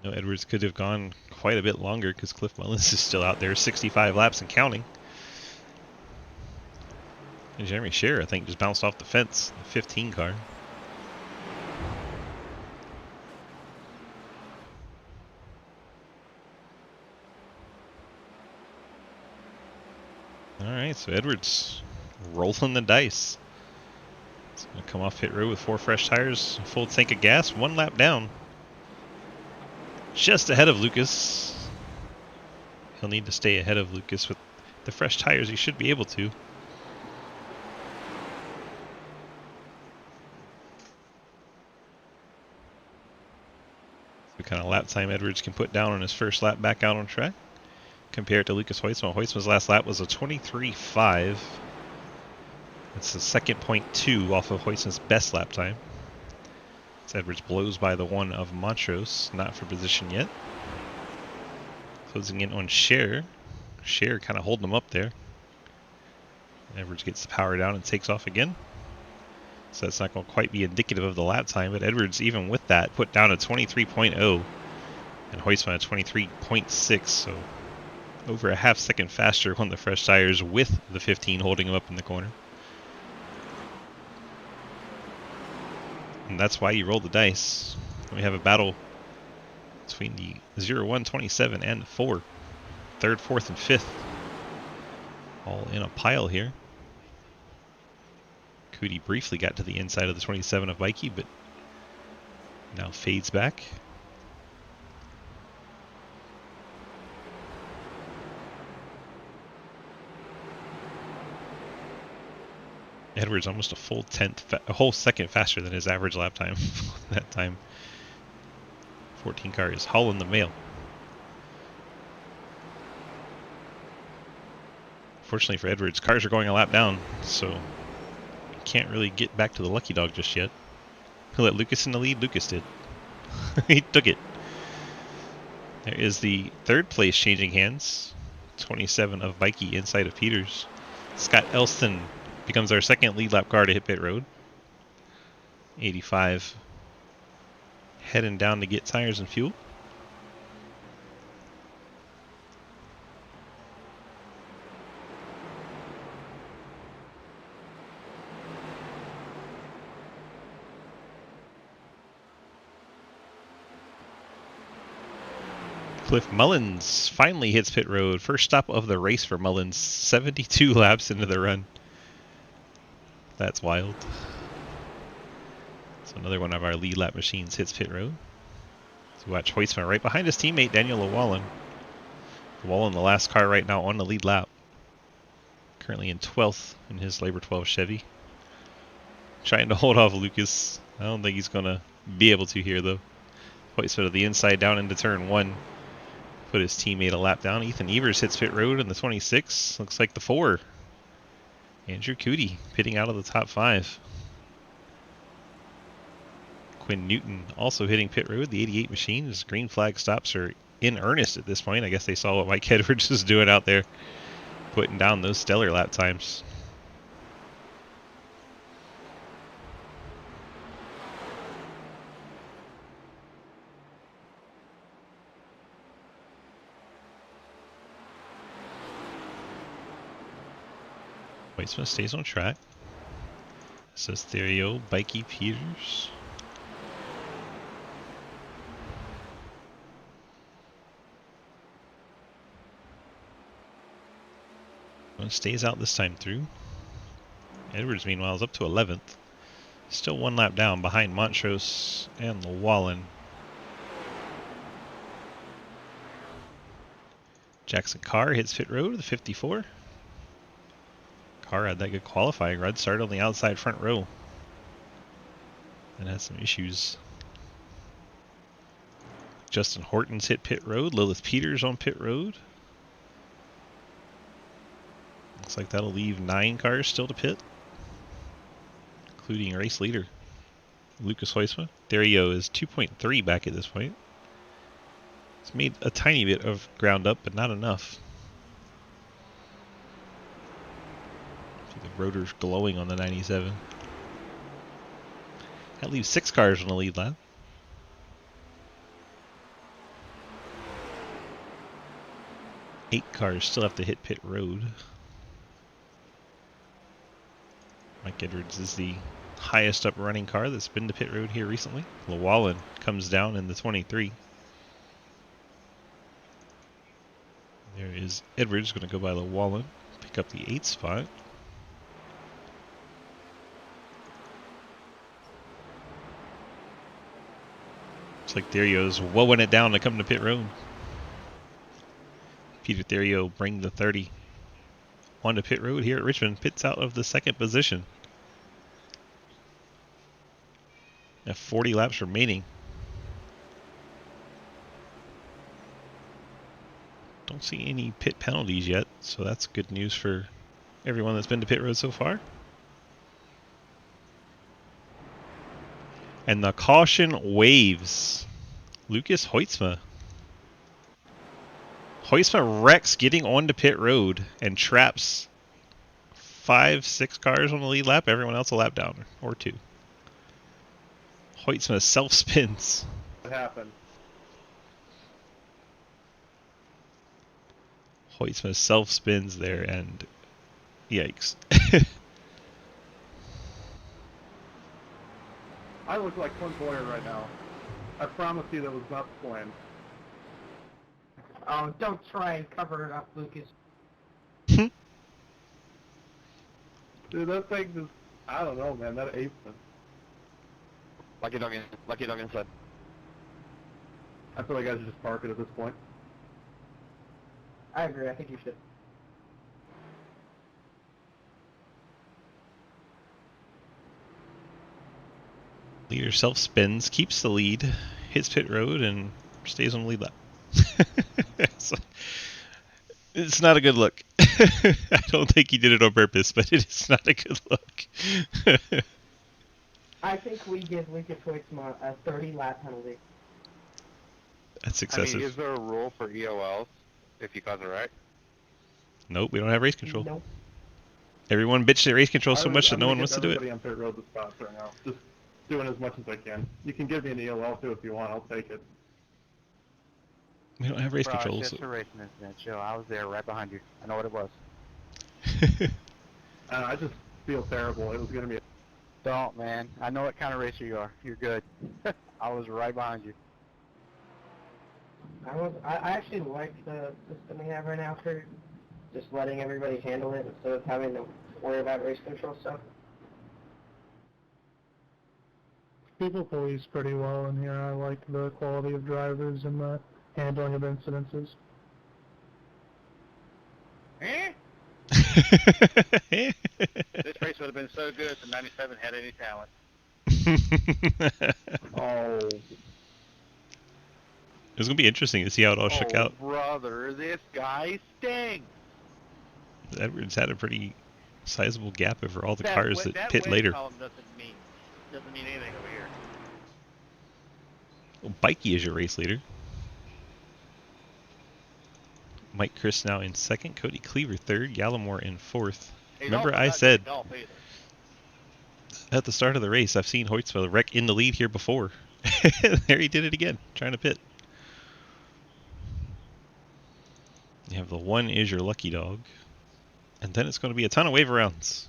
No, Edwards could have gone quite a bit longer because Cliff Mullins is still out there, 65 laps and counting. And Jeremy Scherer, I think, just bounced off the fence, the 15 car. Alright, so Edwards rolling the dice. He's going to come off pit road with 4 fresh tires, a full tank of gas, 1 lap down. Just ahead of Lucas. He'll need to stay ahead of Lucas with the fresh tires. He should be able to. What kind of lap time Edwards can put down on his first lap back out on track compared to Lucas Hoytsma. Hoytsma's last lap was a 23.5. That's the second 0.2 off of Hoytsma's best lap time. As Edwards blows by the 1 of Montrose, not for position yet. Closing in on Scherer. Scherer kind of holding him up there. Edwards gets the power down and takes off again. So that's not going to quite be indicative of the lap time, but Edwards, even with that, put down a 23.0 and Hoytsma a 23.6, so over a half second faster on the fresh tires with the 15 holding him up in the corner. And that's why you roll the dice. We have a battle between the 0, 1, 27 and the 4. 3rd, 4th, and 5th. All in a pile here. Cootie briefly got to the inside of the 27 of Bikey, but now fades back. Edwards almost a full a whole second faster than his average lap time that time. 14 car is hauling the mail. Fortunately for Edwards, cars are going a lap down, so can't really get back to the lucky dog just yet. He'll let Lucas in the lead. Lucas did. He took it. There is the 3rd place changing hands. 27 of Bikey inside of Peters. Scott Elston becomes our 2nd lead lap car to hit pit road. 85 heading down to get tires and fuel. Cliff Mullins finally hits pit road. First stop of the race for Mullins. 72 laps into the run. That's wild. So another one of our lead lap machines hits pit road. So watch Hoytsma right behind his teammate Daniel Llewellyn. Llewellyn, the last car right now on the lead lap. Currently in 12th in his Labor 12 Chevy. Trying to hold off Lucas. I don't think he's going to be able to here, though. Hoytsma to the inside down into turn 1. Put his teammate a lap down. Ethan Evers hits pit road in the 26. Looks like the 4. Andrew Cootie pitting out of the top 5. Quinn Newton also hitting pit road. The 88 machine. His green flag stops are in earnest at this point. I guess they saw what Mike Edwards was doing out there, putting down those stellar lap times. Hoytsma stays on track. Says Therio, Bikey Peters. One stays out this time through. Edwards, meanwhile, is up to 11th. Still 1 lap down behind Montrose and Llewellyn. Jackson Carr hits pit road with the 54. Carr had that good qualifying run, started on the outside front row and had some issues. Justin Horton's hit pit road. Lilith Peters on pit road. Looks like that'll leave 9 cars still to pit, including race leader Lucas Hoytsma. Therio is 2.3 back at this point. It's made a tiny bit of ground up, but not enough. The rotor's glowing on the 97. That leaves 6 cars on the lead lap. Eight cars still have to hit pit road. Mike Edwards is the highest up running car that's been to pit road here recently. Llewellyn comes down in the 23. There is Edwards, going to go by Llewellyn, pick up the 8th spot. Looks like Therio's wowing it down to come to pit road. Peter Therio bring the 30 on to pit road here at Richmond. Pits out of the 2nd position. Have 40 laps remaining. Don't see any pit penalties yet, so that's good news for everyone that's been to pit road so far. And the caution waves. Lucas Hoytsma. Hoytsma wrecks getting onto pit road and traps 5-6 cars on the lead lap. Everyone else a lap down, or 2. Hoytsma self-spins. What happened? Hoytsma self-spins there, and yikes. I look like Clint Boyer right now. I promise you that was not the plan. Oh, don't try and cover it up, Lucas. Dude, that thing just, I don't know, man, that apes me. Lucky dog inside. I feel like I should just park it at this point. I agree, I think you should. Leader self-spins, keeps the lead, hits pit road, and stays on the lead lap. It's not a good look. I don't think he did it on purpose, but it is not a good look. I think we give Lucas Hoytsma a 30-lap penalty. That's I excessive. mean, is there a rule for EOLs if you cause a wreck? Nope, we don't have race control. Nope. Everyone bitched at race control so much that no one wants to do it. Everybody on pit road the spots right now. Just doing as much as I can. You can give me an ELL too if you want. I'll take it. We don't have race Bro, control. it's just a racing incident. Chill. I was there right behind you. I know what it was. I just feel terrible. It was gonna be. Don't, man. I know what kind of racer you are. You're good. I was right behind you. I actually like the system we have right now for just letting everybody handle it instead of having to worry about race control stuff. People police pretty well in here. I like the quality of drivers and the handling of incidences. Eh? This race would have been so good if the 97 had any talent. Oh, It was gonna be interesting to see how it all shook out. Brother, this guy stinks. Edwards had a pretty sizable gap over all the cars that that pit win later. column doesn't mean anything over here. Well, Bikey is your race leader. Mike Chris now in second, Cody Cleaver third, Gallimore in fourth. He's Remember also I not said good at golf either. at the start of the race, I've seen Hoytsville wreck in the lead here before. There he did it again, trying to pit. You have the 1 is your lucky dog. And then it's going to be a ton of wave rounds.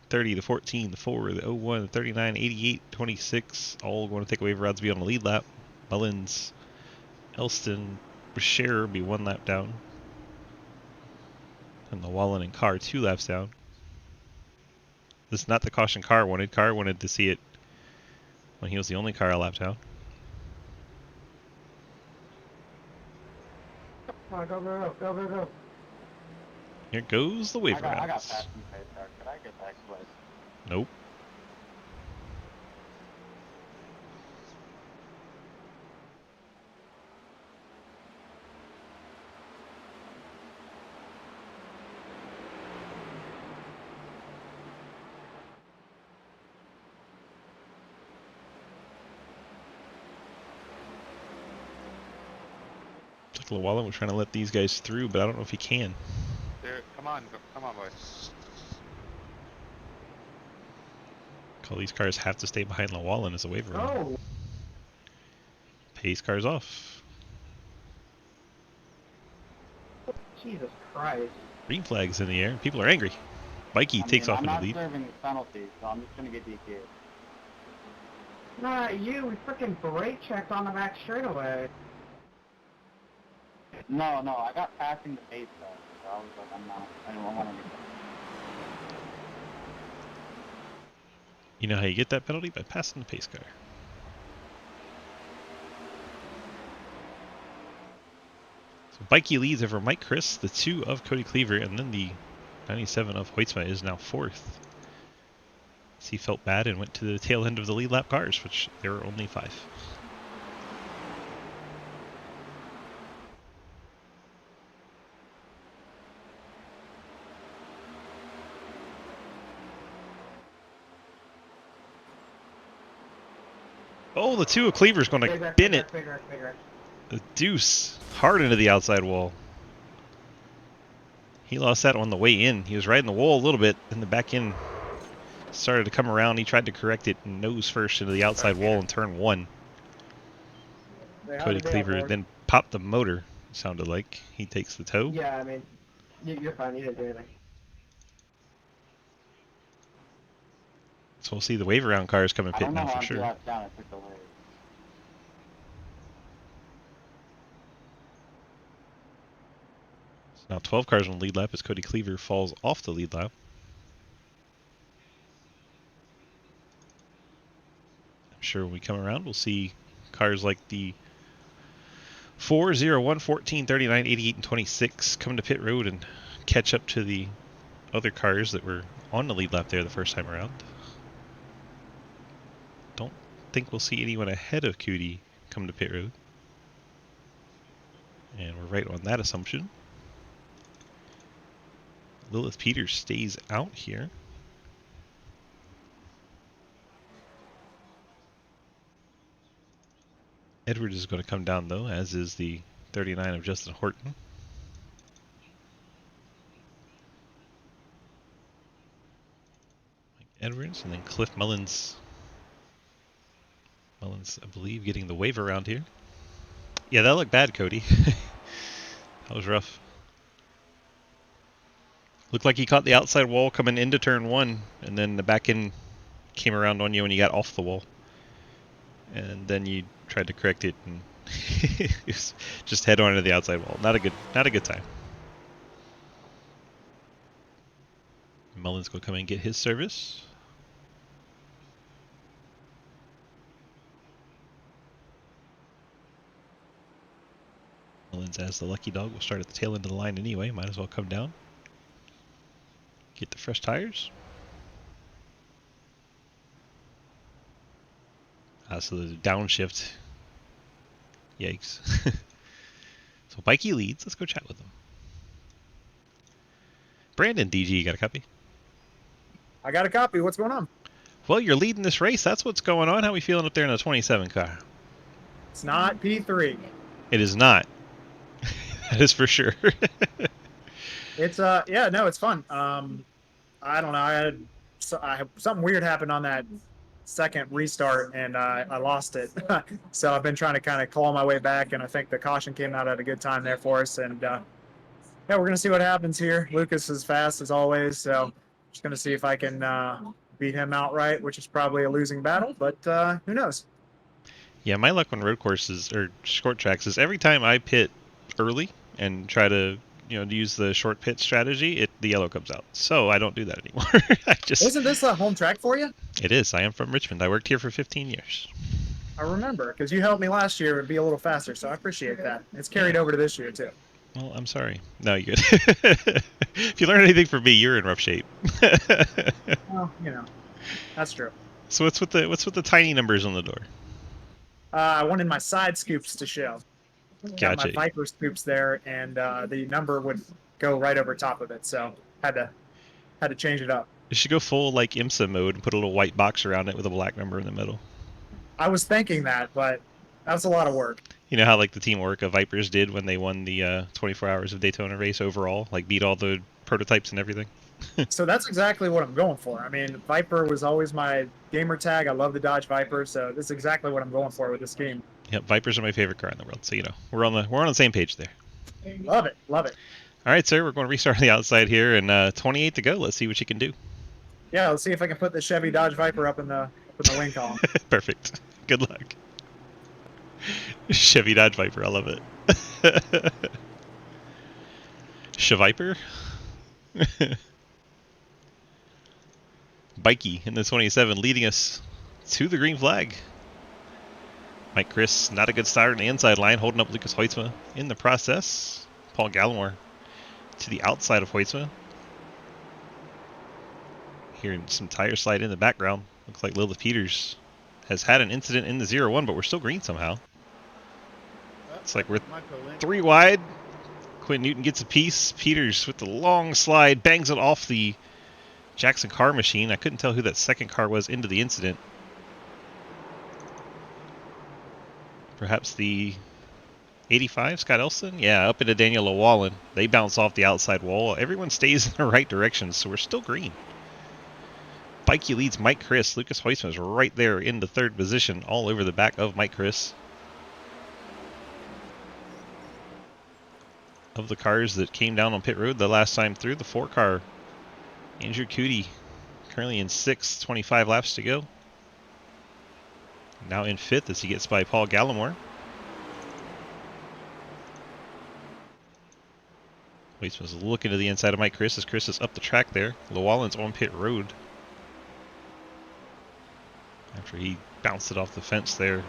30, the 14, the 4, the 01, the 39, 88, 26. All going to take wave rounds, be on the lead lap. Mullins, Elston, Scherer be 1 lap down. And the Wallen and Carr 2 laps down. This is not the caution Carr wanted. Carr wanted to see it when he was the only car a lap down. Come on, go. Here goes the wave rounds. I got past the pace car. Could I get back place? Nope. Llewellyn was trying to let these guys through, but I don't know if he can. Come on, boys. All these cars have to stay behind Llewellyn as a wave round. Oh, Pace cars off. Jesus Christ. Green flags in the air. People are angry. Mikey takes off in the lead. I'm not serving penalties, so I'm just gonna get DQ'd. Nah, you. We freaking brake checked on the back straightaway. No, I got passing the pace though, so I was like, I don't want to get that. You know how you get that penalty? By passing the pace car. So Bikey leads over Mike Chris, the 2 of Cody Cleaver, and then the 97 of Hoytsma is now 4th. So he felt bad and went to the tail end of the lead lap cars, which there were only 5. Oh, the 2 of Cleaver's going to bin it. The deuce. Hard into the outside wall. He lost that on the way in. He was riding the wall a little bit, and the back end started to come around. He tried to correct it nose first into the outside wall in turn 1. Cody Cleaver then popped the motor, sounded like. He takes the tow. Yeah, I mean, you're fine. You didn't do anything. So we'll see the wave around cars coming pit now for sure. Down, I took the wave. So now 12 cars on the lead lap as Cody Cleaver falls off the lead lap. I'm sure when we come around we'll see cars like the 4, 0, 1, 14, 39, 88, and 26 come to pit road and catch up to the other cars that were on the lead lap there the first time around. Don't think we'll see anyone ahead of Cody come to pit road. And we're right on that assumption. Lilith Peters stays out here. Edwards is going to come down though, as is the 39 of Justin Horton. Mike Edwards and then Cliff Mullins. Mullins, I believe, getting the wave around here. Yeah, that looked bad, Cody. That was rough. Looked like he caught the outside wall coming into turn 1, and then the back end came around on you when you got off the wall. And then you tried to correct it, and it was just head on into the outside wall. Not a good time. Mullins will come and get his service. Mullins as the lucky dog will start at the tail end of the line anyway. Might as well come down. Get the fresh tires. So the downshift. Yikes. So Bikey leads. Let's go chat with him. Brandon, DG, you got a copy? I got a copy. What's going on? Well, you're leading this race. That's what's going on. How are we feeling up there in the 27 car? It's not P3. It is not. That is for sure. It's yeah, no, it's fun. I don't know. I had something weird happened on that second restart, and I lost it. So I've been trying to kind of claw my way back, and I think the caution came out at a good time there for us. And yeah, we're gonna see what happens here. Lucas is fast as always, so just gonna see if I can beat him outright, which is probably a losing battle, but who knows? Yeah, my luck on road courses or short tracks is every time I pit early and try to use the short pit strategy, the yellow comes out. So I don't do that anymore. Isn't this a home track for you? It is. I am from Richmond. I worked here for 15 years. I remember, because you helped me last year be a little faster, so I appreciate that. It's carried over to this year, too. Well, I'm sorry. No, you're good. If you learn anything from me, you're in rough shape. Well, that's true. So what's with the tiny numbers on the door? I wanted my side scoops to show. Got Gotcha. my Viper scoops there, and the number would go right over top of it, so had to change it up. You should go full like IMSA mode and put a little white box around it with a black number in the middle. I was thinking that, but that's a lot of work. You know how like the teamwork of Vipers did when they won the 24 Hours of Daytona race overall, like beat all the prototypes and everything? So that's exactly what I'm going for. I mean, Viper was always my gamer tag. I love the Dodge Viper, so this is exactly what I'm going for with this game. Yep, Vipers are my favorite car in the world, so we're on the same page there. Love it. All right, sir, we're going to restart on the outside here, and 28 to go. Let's see what you can do. Yeah, let's see if I can put the Chevy Dodge Viper up in the wing column. Perfect. Good luck. Chevy Dodge Viper, I love it. Cheviper? Bikey in the 27 leading us to the green flag. Mike Chris, not a good start on the inside line, holding up Lucas Hoytsma in the process. Paul Gallimore to the outside of Hoytsma. Hearing some tire slide in the background. Looks like Lilith Peters has had an incident in the 0-1, but we're still green somehow. It's like we're 3 wide. Quinn Newton gets a piece. Peters with the long slide bangs it off the Jackson car machine. I couldn't tell who that second car was into the incident. Perhaps the 85, Scott Elson? Yeah, up into Daniel Llewellyn. They bounce off the outside wall. Everyone stays in the right direction, so we're still green. Bikey leads Mike Chris. Lucas Hoytsma is right there in the 3rd position, all over the back of Mike Chris. Of the cars that came down on pit road the last time through, the 4 car, Andrew Cootie, currently in 6th, 25 laps to go. Now in 5th as he gets by Paul Gallimore. Hoytsma's looking to the inside of Mike Chris as Chris is up the track there. Llewellyn's on pit road. After he bounced it off the fence there.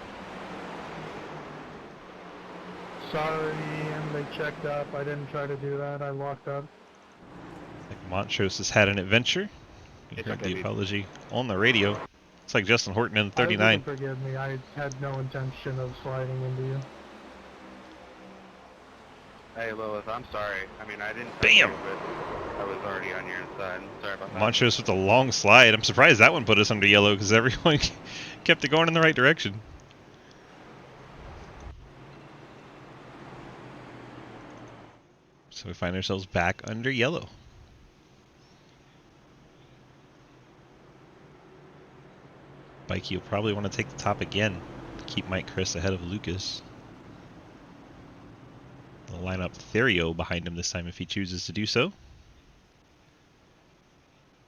Sorry, and they checked up. I didn't try to do that. I locked up. I think Montrose has had an adventure. You heard the apology on the radio. It's like Justin Horton in 39. Forgive me. I had no intention of sliding into you. Hey, Lilith, I'm sorry. I mean, I didn't. Bam! But I was already on your inside. Sorry about that. Montrose with a long slide. I'm surprised that one put us under yellow because everyone kept it going in the right direction. So we find ourselves back under yellow. Bikey will probably want to take the top again to keep Mike Chris ahead of Lucas. They'll line up Therio behind him this time if he chooses to do so.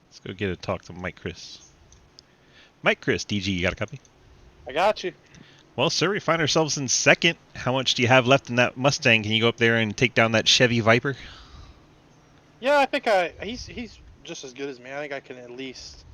Let's go get a talk to Mike Chris. Mike Chris, DG, you got a copy? I got you. Well, sir, we find ourselves in 2nd. How much do you have left in that Mustang? Can you go up there and take down that Chevy Viper? Yeah, I think he's just as good as me. I think I can at least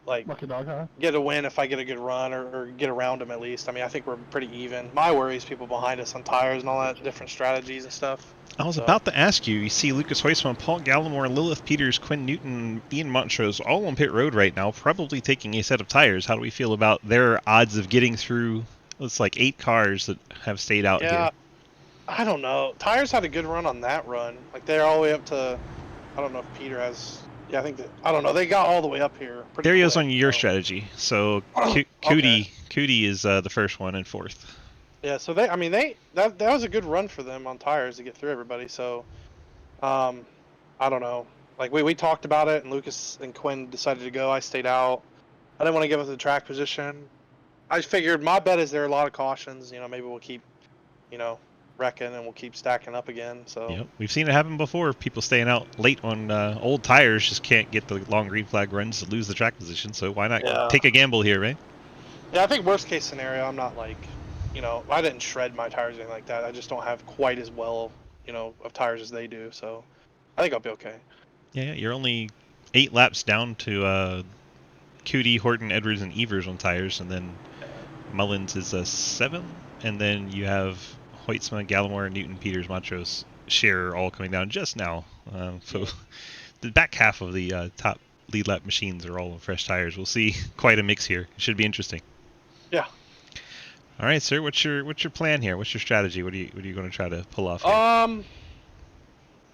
Lucky dog, huh? get a win if I get a good run or get around them at least. I mean, I think we're pretty even. My worry is people behind us on tires and all that, different strategies and stuff. I was So- about to ask you. You see Lucas Hoisman, Paul Gallimore, Lilith Peters, Quinn Newton, Ian Montrose all on pit road right now, probably taking a set of tires. How do we feel about their odds of getting through? It's like 8 cars that have stayed out Yeah, here. I don't know. Tires had a good run on that run. Like they're all the way up to. I don't know if Peter has. Yeah, I think that. I don't know. They got all the way up here. Pretty There he is quick, on your so. strategy. So Okay. Cootie is the first one and 4th. Yeah, so that was a good run for them on tires to get through everybody. So, I don't know. Like we talked about it, and Lucas and Quinn decided to go. I stayed out. I didn't want to give up the track position. I figured my bet is there are a lot of cautions. You know, maybe we'll keep, wrecking and we'll keep stacking up again. So. Yep, we've seen it happen before. People staying out late on old tires just can't get the long green flag runs to lose the track position. So why not take a gamble here, right? Yeah, I think worst case scenario, I'm not like, I didn't shred my tires or anything like that. I just don't have quite as well, of tires as they do. So I think I'll be okay. Yeah, you're only 8 laps down to Cootie, Horton, Edwards, and Evers on tires, and then Mullins is 7, and then you have Hoitzma, Gallimore, Newton, Peters, Montrose, Scherer all coming down just now. So the back half of the top lead lap machines are all on fresh tires. We'll see quite a mix here. It should be interesting. Yeah. All right, sir. What's your plan here? What's your strategy? What are you going to try to pull off here? I don't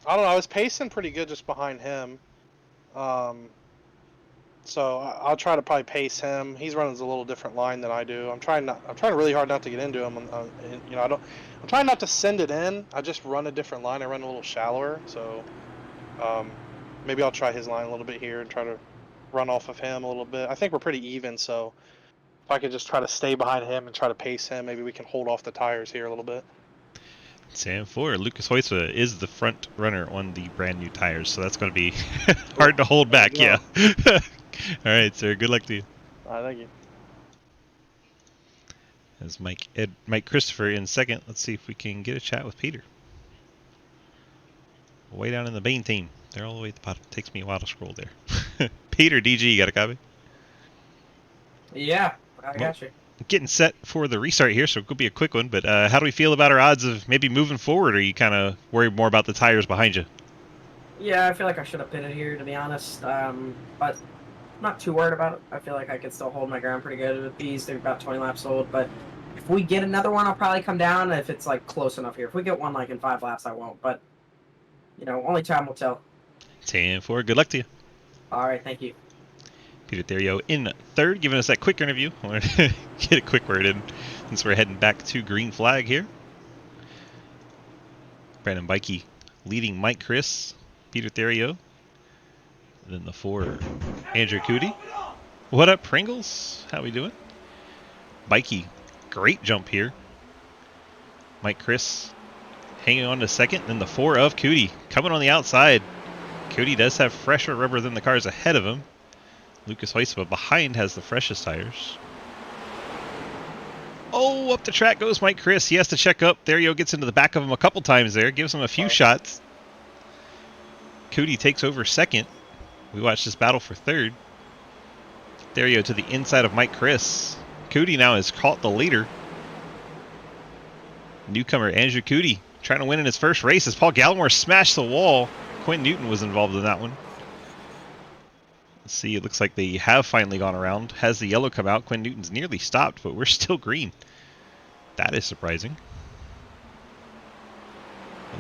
know. I was pacing pretty good just behind him. So I'll try to probably pace him. He's running a little different line than I do. I'm trying really hard not to get into him. I'm trying not to send it in. I just run a different line. I run a little shallower. So maybe I'll try his line a little bit here and try to run off of him a little bit. I think we're pretty even. So if I could just try to stay behind him and try to pace him, maybe we can hold off the tires here a little bit. Sam 4. Lucas Hoysa is the front runner on the brand new tires, so that's going to be hard to hold back. Yeah. All right, sir. Good luck to you. Thank you. As Mike Christopher in second. Let's see if we can get a chat with Peter. Way down in the main team. They're all the way at the bottom. Takes me a while to scroll there. Peter, DG, you got a copy? Yeah, I got you. Getting set for the restart here, so it could be a quick one. But how do we feel about our odds of maybe moving forward? Or are you kind of worried more about the tires behind you? Yeah, I feel like I should have pitted here, to be honest. But I'm not too worried about it. I feel like I could still hold my ground pretty good with these. They're about 20 laps old. But if we get another one, I'll probably come down if it's like close enough here. If we get one like in 5 laps, I won't. But, only time will tell. 10-4. Good luck to you. All right, thank you. Peter Therio in third, giving us that quick interview. I wanted to get a quick word in since we're heading back to green flag here. Brandon Bikey leading Mike Chris, Peter Therio. And then the 4, Andrew Cootie. What up, Pringles? How we doing? Bikey, great jump here. Mike Chris hanging on to second. Then the 4 of Cootie coming on the outside. Cootie does have fresher rubber than the cars ahead of him. Lucas Hoisma behind has the freshest tires. Oh, up the track goes Mike Chris. He has to check up. Therio gets into the back of him a couple times there. Gives him a few shots. Cootie takes over second. We watch this battle for third. Therio to the inside of Mike Chris. Cootie now has caught the leader. Newcomer Andrew Cootie trying to win in his first race as Paul Gallimore smashed the wall. Quinn Newton was involved in that one. Let's see, it looks like they have finally gone around. Has the yellow come out? Quinn Newton's nearly stopped, but we're still green. That is surprising.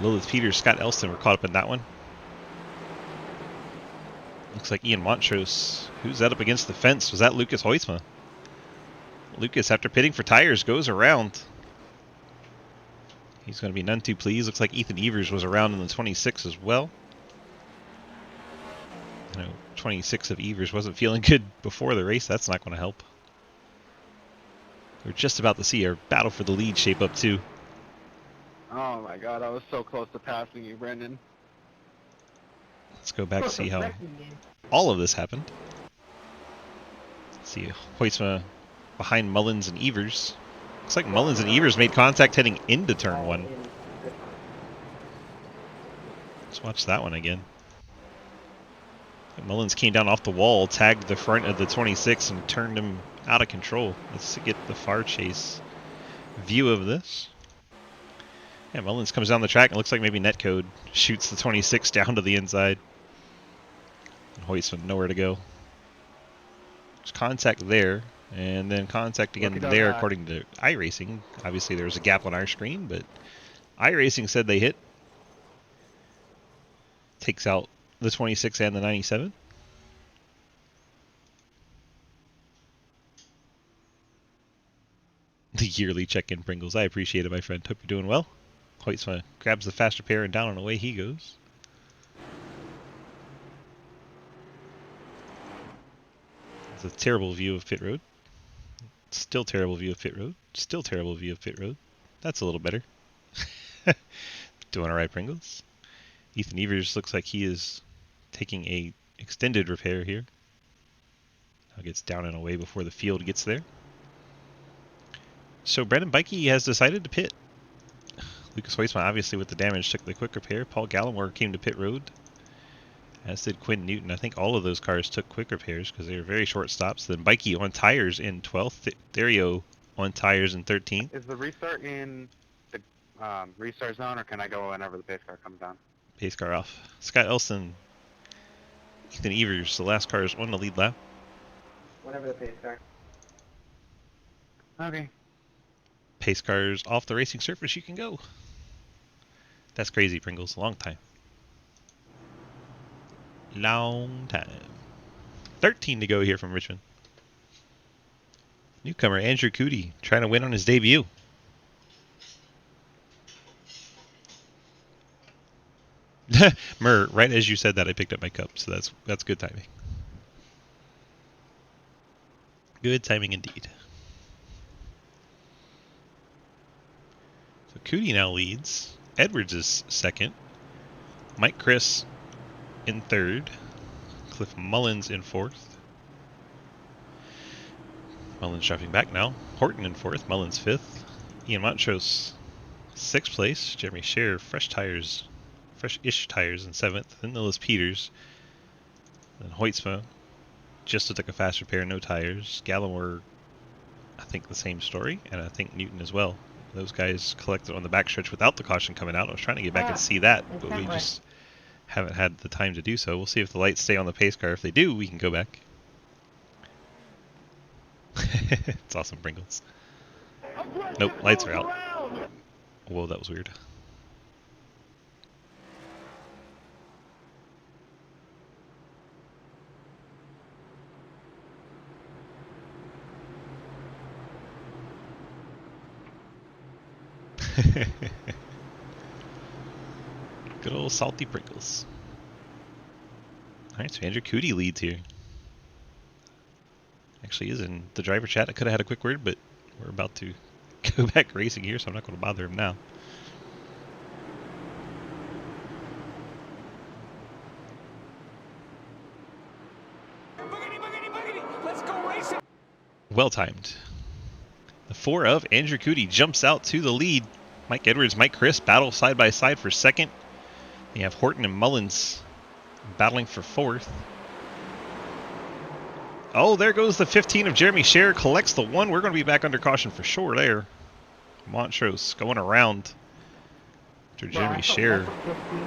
Lilith Peters, Scott Elston were caught up in that one. Looks like Ian Montrose. Who's that up against the fence? Was that Lucas Hoisma? Lucas, after pitting for tires, goes around. He's going to be none too pleased. Looks like Ethan Evers was around in the 26 as well. 26 of Evers wasn't feeling good before the race. That's not going to help. We're just about to see our battle for the lead shape up too. Oh my god, I was so close to passing you, Brendan. Let's go back and see how all of this happened. Let's see, Hoisma behind Mullins and Evers. Looks like Mullins and Evers made contact heading into turn 1. Let's watch that one again. Mullins came down off the wall, tagged the front of the 26, and turned him out of control. Let's get the far chase view of this. Yeah, Mullins comes down the track and looks like maybe netcode shoots the 26 down to the inside. And Hoyt's nowhere to go. There's contact there, and then contact again there according to iRacing. Obviously there was a gap on our screen, but iRacing said they hit. Takes out the 26 and the 97. The yearly check-in, Pringles. I appreciate it, my friend. Hope you're doing well. Hoytsma grabs the faster pair and down and away he goes. It's a terrible view of pit road. Still terrible view of pit road. Still terrible view of pit road. That's a little better. Doing alright, Pringles. Ethan Evers looks like he is taking a extended repair here. Now gets down and away before the field gets there. So Brendan Bikey has decided to pit. Lucas Hoytsma, obviously with the damage, took the quick repair. Paul Gallimore came to pit road, as did Quinn Newton. I think all of those cars took quick repairs because they were very short stops. Then Bikey on tires in 12th. Therio on tires in 13th. Is the restart in the restart zone, or can I go whenever the pace car comes down? Pace car off. Scott Elson, Ethan Evers, the last car is on the lead lap. Whenever the pace car. Okay. Pace cars off the racing surface, you can go. That's crazy, Pringles. Long time. Long time. 13 to go here from Richmond. Newcomer Andrew Cootie trying to win on his debut. Murr, right as you said that, I picked up my cup, so that's good timing. Good timing indeed. So Cootie now leads. Edwards is second. Mike Chris in third. Cliff Mullins in fourth. Mullins dropping back now. Horton in fourth. Mullins fifth. Ian Montrose sixth place. Jeremy Scher, fresh-ish tires in seventh. Then Nillis Peters. Then Hoytsma just took a fast repair, no tires. Gallimore, I think the same story, and I think Newton as well. Those guys collected on the backstretch without the caution coming out. I was trying to get back and see that, but we just haven't had the time to do so. We'll see if the lights stay on the pace car. If they do, we can go back. It's awesome, Pringles. Nope, lights are out. Whoa, that was weird. Good old salty Pringles. Alright, so Andrew Cootie leads here. Actually is in the driver chat. I could have had a quick word, but we're about to go back racing here, so I'm not going to bother him now. Let's go racing. Well timed. The 4 of Andrew Cootie jumps out to the lead. Mike Edwards, Mike Chris battle side by side for second. You have Horton and Mullins battling for fourth. Oh, there goes the 15 of Jeremy Scher. Collects the 1. We're going to be back under caution for sure there. Montrose going around after Jeremy Scher.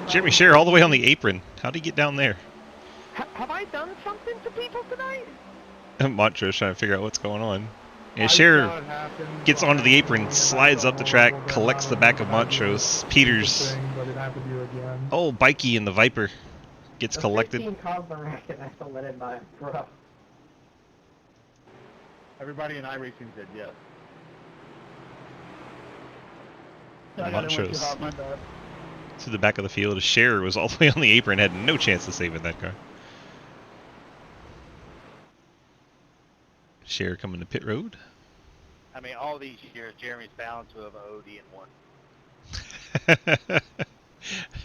Jeremy Scher all the way on the apron. How'd he get down there? Have I done something to people tonight? Montrose trying to figure out what's going on. And Scher gets onto the apron, slides up the track, collects the back of Montrose. Peters. Oh, Bikey and the Viper gets collected. Everybody in iRacing said yes. Montrose to the back of the field. Scher was all the way on the apron, had no chance of saving that car. Scher coming to pit road. I mean, all these years, Jeremy's bound to have an OD in one.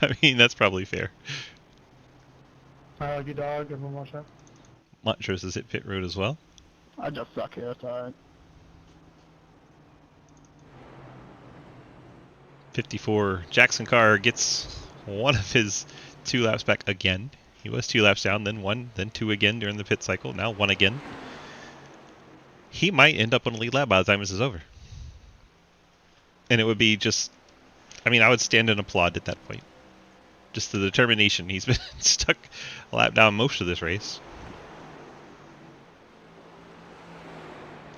I mean, that's probably fair. I love you, dog. Everyone watch that. Montrose has hit pit road as well. I just suck here, it's alright. 54. Jackson Carr gets one of his 2 laps back again. He was 2 laps down, then 1, then 2 again during the pit cycle, now 1 again. He might end up on a lead lap by the time this is over. And it would be just, I mean, I would stand and applaud at that point. Just the determination. He's been stuck a lap down most of this race.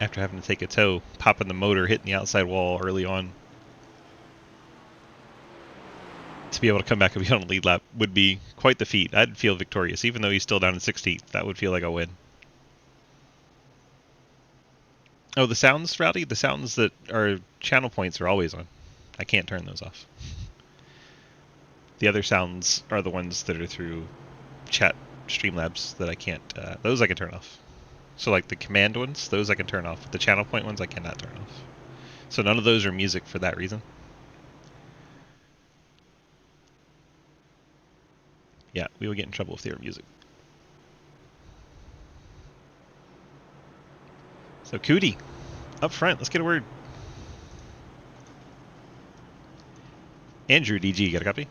After having to take a tow, popping the motor, hitting the outside wall early on. To be able to come back and be on a lead lap would be quite the feat. I'd feel victorious. Even though he's still down in 16th, that would feel like a win. Oh, the sounds, Rowdy? The sounds that are channel points are always on. I can't turn those off. The other sounds are the ones that are through chat Streamlabs that I can't, those I can turn off. So like the command ones, those I can turn off. The channel point ones I cannot turn off. So none of those are music for that reason. Yeah, we would get in trouble if they were music. So Cootie, up front, let's get a word. Andrew DG, got a copy?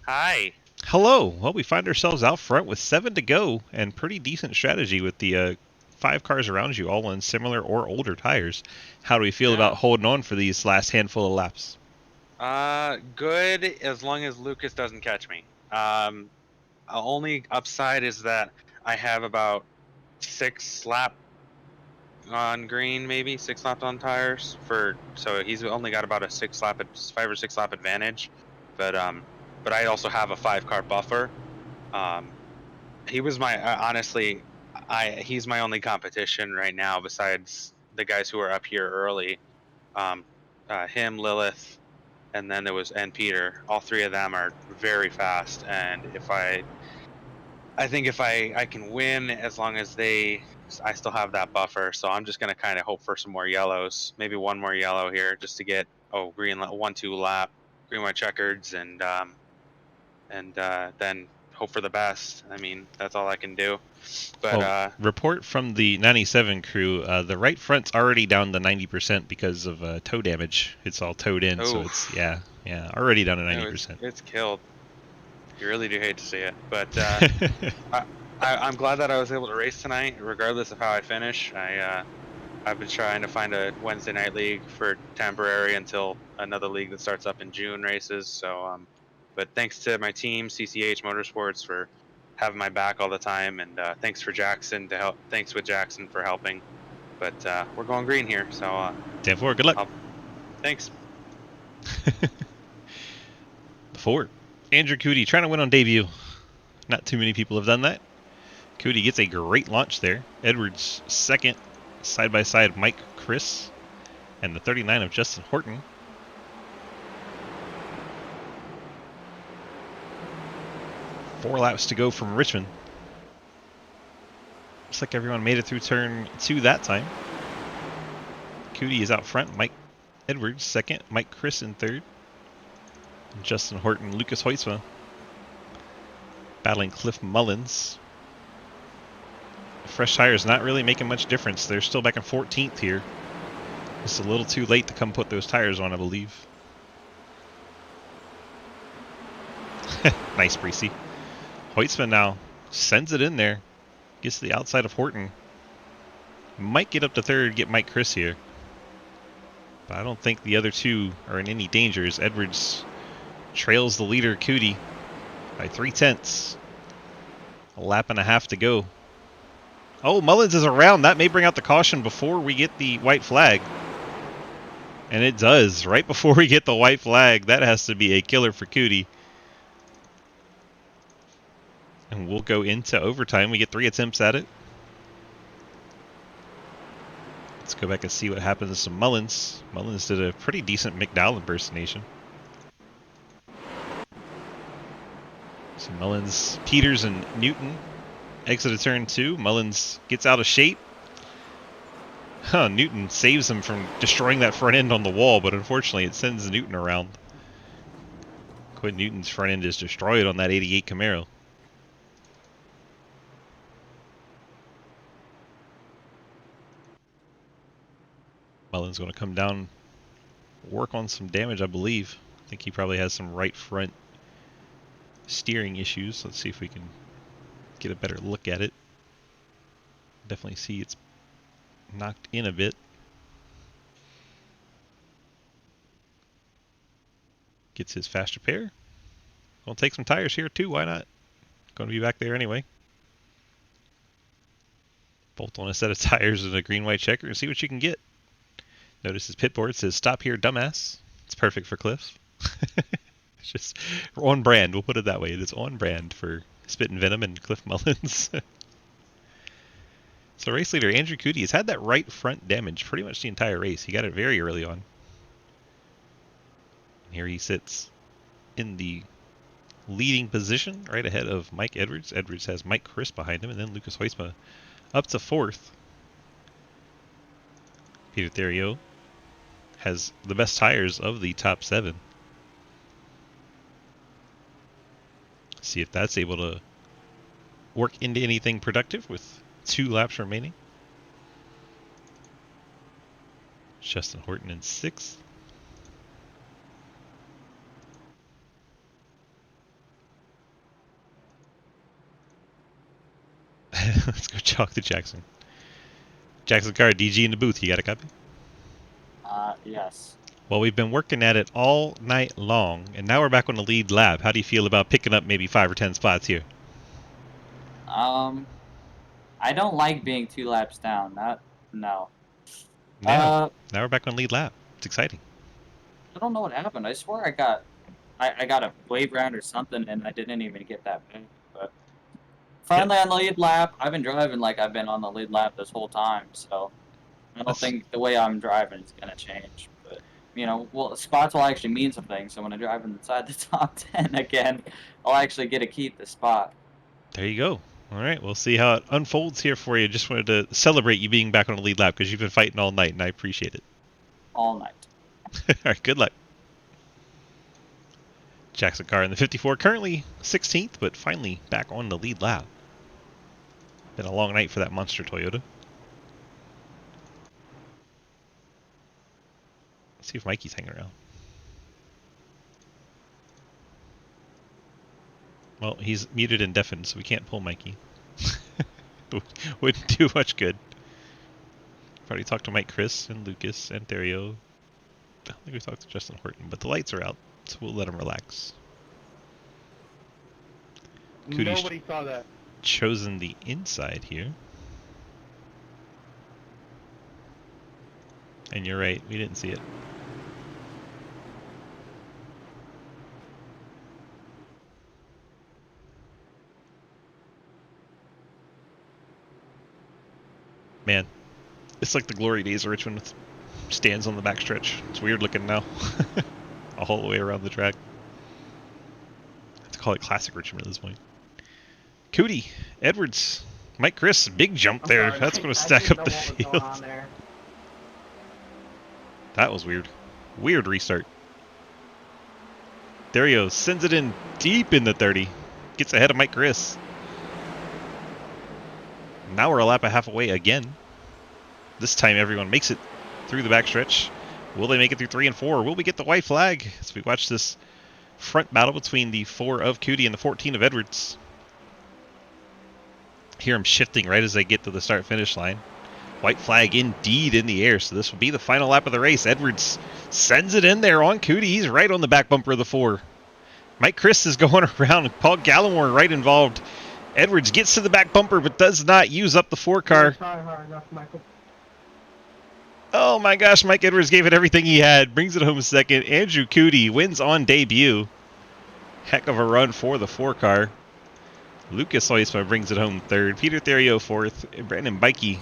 Hi. Hello. Well, we find ourselves out front with 7 to go and pretty decent strategy with the 5 cars around you all on similar or older tires. How do we feel about holding on for these last handful of laps? Good as long as Lucas doesn't catch me. Only upside is that I have about 6 lap on green, maybe 6 laps on tires so he's only got about a 5 or 6 lap advantage, but I also have a 5 car buffer. He was he's my only competition right now besides the guys who are up here early. Him, Lilith, and then and Peter. All 3 of them are very fast, and I think if I can win as long as I still have that buffer, so I'm just gonna kind of hope for some more yellows, maybe 1 more yellow here just to get green 1-2 lap, green white checkers, and then hope for the best. I mean, that's all I can do. But well, report from the 97 crew, the right front's already down to 90% because of tow damage. It's all towed in, so it's yeah, already down to 90%. It's killed. You really do hate to see it, but I'm glad that I was able to race tonight, regardless of how I finish. I've been trying to find a Wednesday night league for temporary until another league that starts up in June races. So, but thanks to my team, CCH Motorsports, for having my back all the time, and thanks for Jackson to help. Thanks with Jackson for helping. But we're going green here, so 10-4, good luck. Thanks. 4. Andrew Cootie trying to win on debut. Not too many people have done that. Cootie gets a great launch there. Edwards second, side by side Mike Chris, and the 39 of Justin Horton. Four laps to go from Richmond. Looks like everyone made it through turn 2 that time. Cootie is out front. Mike Edwards second. Mike Chris in third. And Justin Horton, Lucas Hoytsma battling Cliff Mullins. Fresh tires not really making much difference. They're still back in 14th here. It's a little too late to come put those tires on, I believe. Nice, Breesy. Hoytsman now sends it in there. Gets to the outside of Horton. Might get up to third, get Mike Chris here. But I don't think the other two are in any danger as Edwards trails the leader, Cootie, by 3/10. A lap and a half to go. Oh, Mullins is around. That may bring out the caution before we get the white flag. And it does. Right before we get the white flag. That has to be a killer for Cootie. And we'll go into overtime. We get 3 attempts at it. Let's go back and see what happens to Mullins. Mullins did a pretty decent McDowell impersonation. So Mullins, Peters, and Newton exited turn 2. Mullins gets out of shape. Newton saves him from destroying that front end on the wall, but unfortunately it sends Newton around. Quinn Newton's front end is destroyed on that 88 Camaro. Mullins going to come down, work on some damage, I believe. I think he probably has some right front steering issues. Let's see if we can get a better look at it. Definitely see it's knocked in a bit. Gets his fast repair. We'll take some tires here too, why not? Going to be back there anyway. Bolt on a set of tires and a green-white checker and see what you can get. Notice his pit board says, "Stop here, dumbass." It's perfect for Cliff. It's just on brand, we'll put it that way. It is on brand for Spit and Venom and Cliff Mullins. So race leader Andrew Cootie has had that right front damage pretty much the entire race. He got it very early on. And here he sits in the leading position right ahead of Mike Edwards. Edwards has Mike Chris behind him, and then Lucas Hoisma up to 4th. Peter Theriot has the best tires of the top 7. See if that's able to work into anything productive with 2 laps remaining. Justin Horton in 6th. Let's go chalk to Jackson. Jackson Carr, DG in the booth. You got a copy? Yes. Well, we've been working at it all night long, and now we're back on the lead lap. How do you feel about picking up maybe 5 or 10 spots here? I don't like being 2 laps down. No. Now we're back on lead lap. It's exciting. I don't know what happened. I swear I got a wave round or something, and I didn't even get that big. But finally on the lead lap. I've been driving like I've been on the lead lap this whole time, so I don't think the way I'm driving is gonna change. But you know, well, spots will actually mean something. So when I drive inside the top 10 again, I'll actually get to keep the spot. There you go. All right, we'll see how it unfolds here for you. Just wanted to celebrate you being back on the lead lap because you've been fighting all night, and I appreciate it. All night. All right, good luck. Jackson Carr in the 54, currently 16th, but finally back on the lead lap. Been a long night for that monster Toyota. Let's see if Mikey's hanging around. Well, he's muted and deafened, so we can't pull Mikey. Wouldn't do much good. Already talked to Mike Chris and Lucas and Theriot. I don't think we talked to Justin Horton, but the lights are out, so we'll let him relax. Cootie's Nobody saw that. chosen the inside here. And you're right, we didn't see it. Man, it's like the glory days of Richmond with stands on the backstretch. It's weird looking now. All the way around the track. I have to call it classic Richmond at this point. Cootie, Edwards, Mike Chris, big jump there. Sorry, That's going to I stack didn't up the know what was field. going on there. That was weird. Weird restart. Theriot sends it in deep in the 30. Gets ahead of Mike Chris. Now we're a lap and a half away again. This time everyone makes it through the backstretch. Will they make it through 3 and 4? Will we get the white flag as we watch this front battle between the 4 of Cootie and the 14 of Edwards? Hear him shifting right as they get to the start-finish line. White flag indeed in the air, so this will be the final lap of the race. Edwards sends it in there on Cootie. He's right on the back bumper of the 4. Mike Chris is going around. Paul Gallimore right involved. Edwards gets to the back bumper but does not use up the 4 car. Try hard enough, Michael. Oh my gosh, Mike Edwards gave it everything he had. Brings it home second. Andrew Cootie wins on debut. Heck of a run for the 4 car. Lucas Hoisma brings it home third. Peter Theriot fourth. Brandon Bikey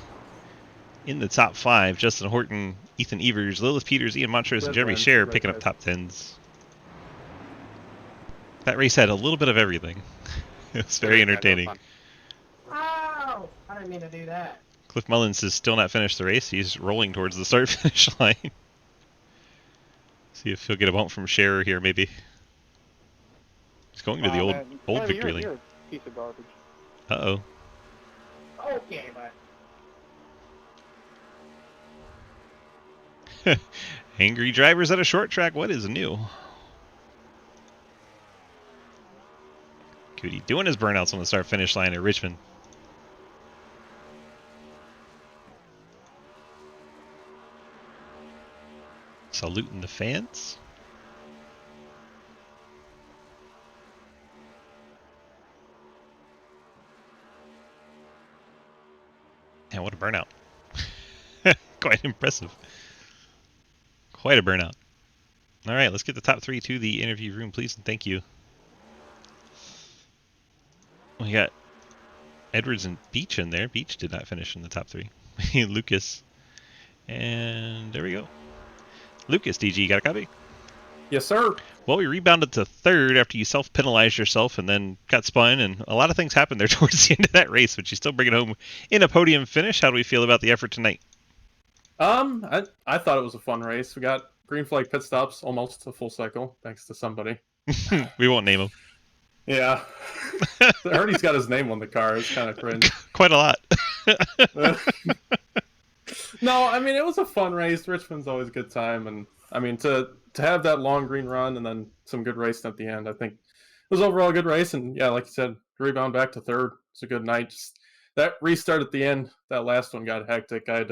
in the top 5. Justin Horton, Ethan Evers, Lilith Peters, Ian Montrose, and Jeremy Scher picking up top 10s. That race had a little bit of everything. It was very entertaining. Ow! I didn't mean to do that. Cliff Mullins has still not finished the race. He's rolling towards the start-finish line. See if he'll get a bump from Scherer here, maybe. He's going to the old victory lane. You're a piece of garbage. Uh-oh. Okay, but Angry drivers at a short track. What is new? Cootie doing his burnouts on the start finish line at Richmond. Saluting the fans. And what a burnout. Quite impressive. Quite a burnout. All right, let's get the top 3 to the interview room, please, and thank you. We got Edwards and Beach in there. Beach did not finish in the top 3. Lucas. And there we go. Lucas, DG, got a copy? Yes, sir. Well, we rebounded to 3rd after you self-penalized yourself and then got spun, and a lot of things happened there towards the end of that race, but you still bring it home in a podium finish. How do we feel about the effort tonight? I thought it was a fun race. We got green flag pit stops almost a full cycle, thanks to somebody. We won't name him. Yeah. I heard he's got his name on the car. It's kind of cringe. Quite a lot. No, I mean, it was a fun race. Richmond's always a good time. And, I mean, to have that long green run and then some good racing at the end, I think it was overall a good race. And, yeah, like you said, rebound back to 3rd. It's a good night. Just that restart at the end, that last one got hectic. I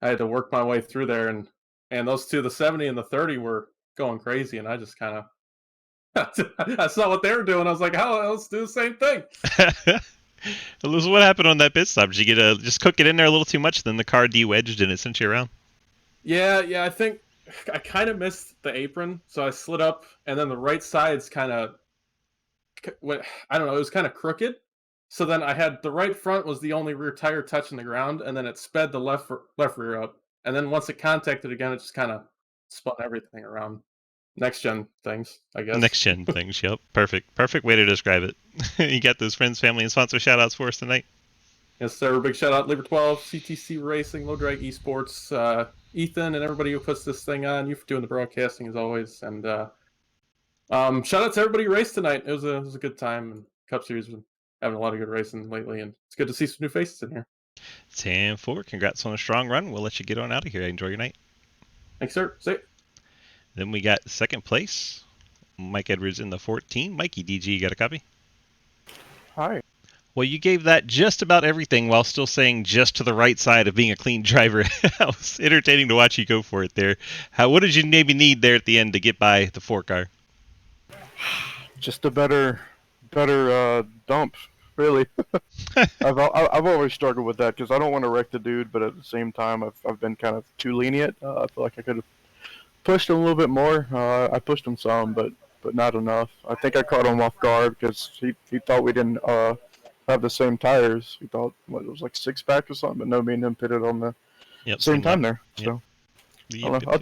had to work my way through there. And those two, the 70 and the 30, were going crazy. And I just kind of, I saw what they were doing. I was like, "How else do the same thing?" What happened on that pit stop? Did you get just cook it in there a little too much, then the car de-wedged and it sent you around? Yeah. I think I kind of missed the apron, so I slid up, and then the right side's kind of, I don't know, it was kind of crooked. So then I had the right front was the only rear tire touching the ground, and then it sped the left rear up, and then once it contacted again, it just kind of spun everything around. Next gen things, I guess. Next gen things, yep. Perfect way to describe it. You got those friends, family, and sponsor shout outs for us tonight? Yes, sir. Big shout out, Labor 12, CTC Racing, Low Drag Esports, Ethan, and everybody who puts this thing on. You for doing the broadcasting as always. And shout out to everybody who raced tonight. It was a good time. And Cup Series has been having a lot of good racing lately, and it's good to see some new faces in here. 10-4. Congrats on a strong run. We'll let you get on out of here. Enjoy your night. Thanks, sir. See ya. Then we got 2nd place, Mike Edwards in the 14. Mikey, DG, got a copy? Hi. Well, you gave that just about everything while still saying just to the right side of being a clean driver. It was entertaining to watch you go for it there. What did you maybe need there at the end to get by the 4 car? Just a better dump, really. I've always struggled with that because I don't want to wreck the dude, but at the same time, I've been kind of too lenient. I feel like I could have pushed him a little bit more. I pushed him some, but not enough. I think I caught him off guard because he thought we didn't have the same tires. He thought it was like 6-pack or something, but no, me and him pitted on the same time there. So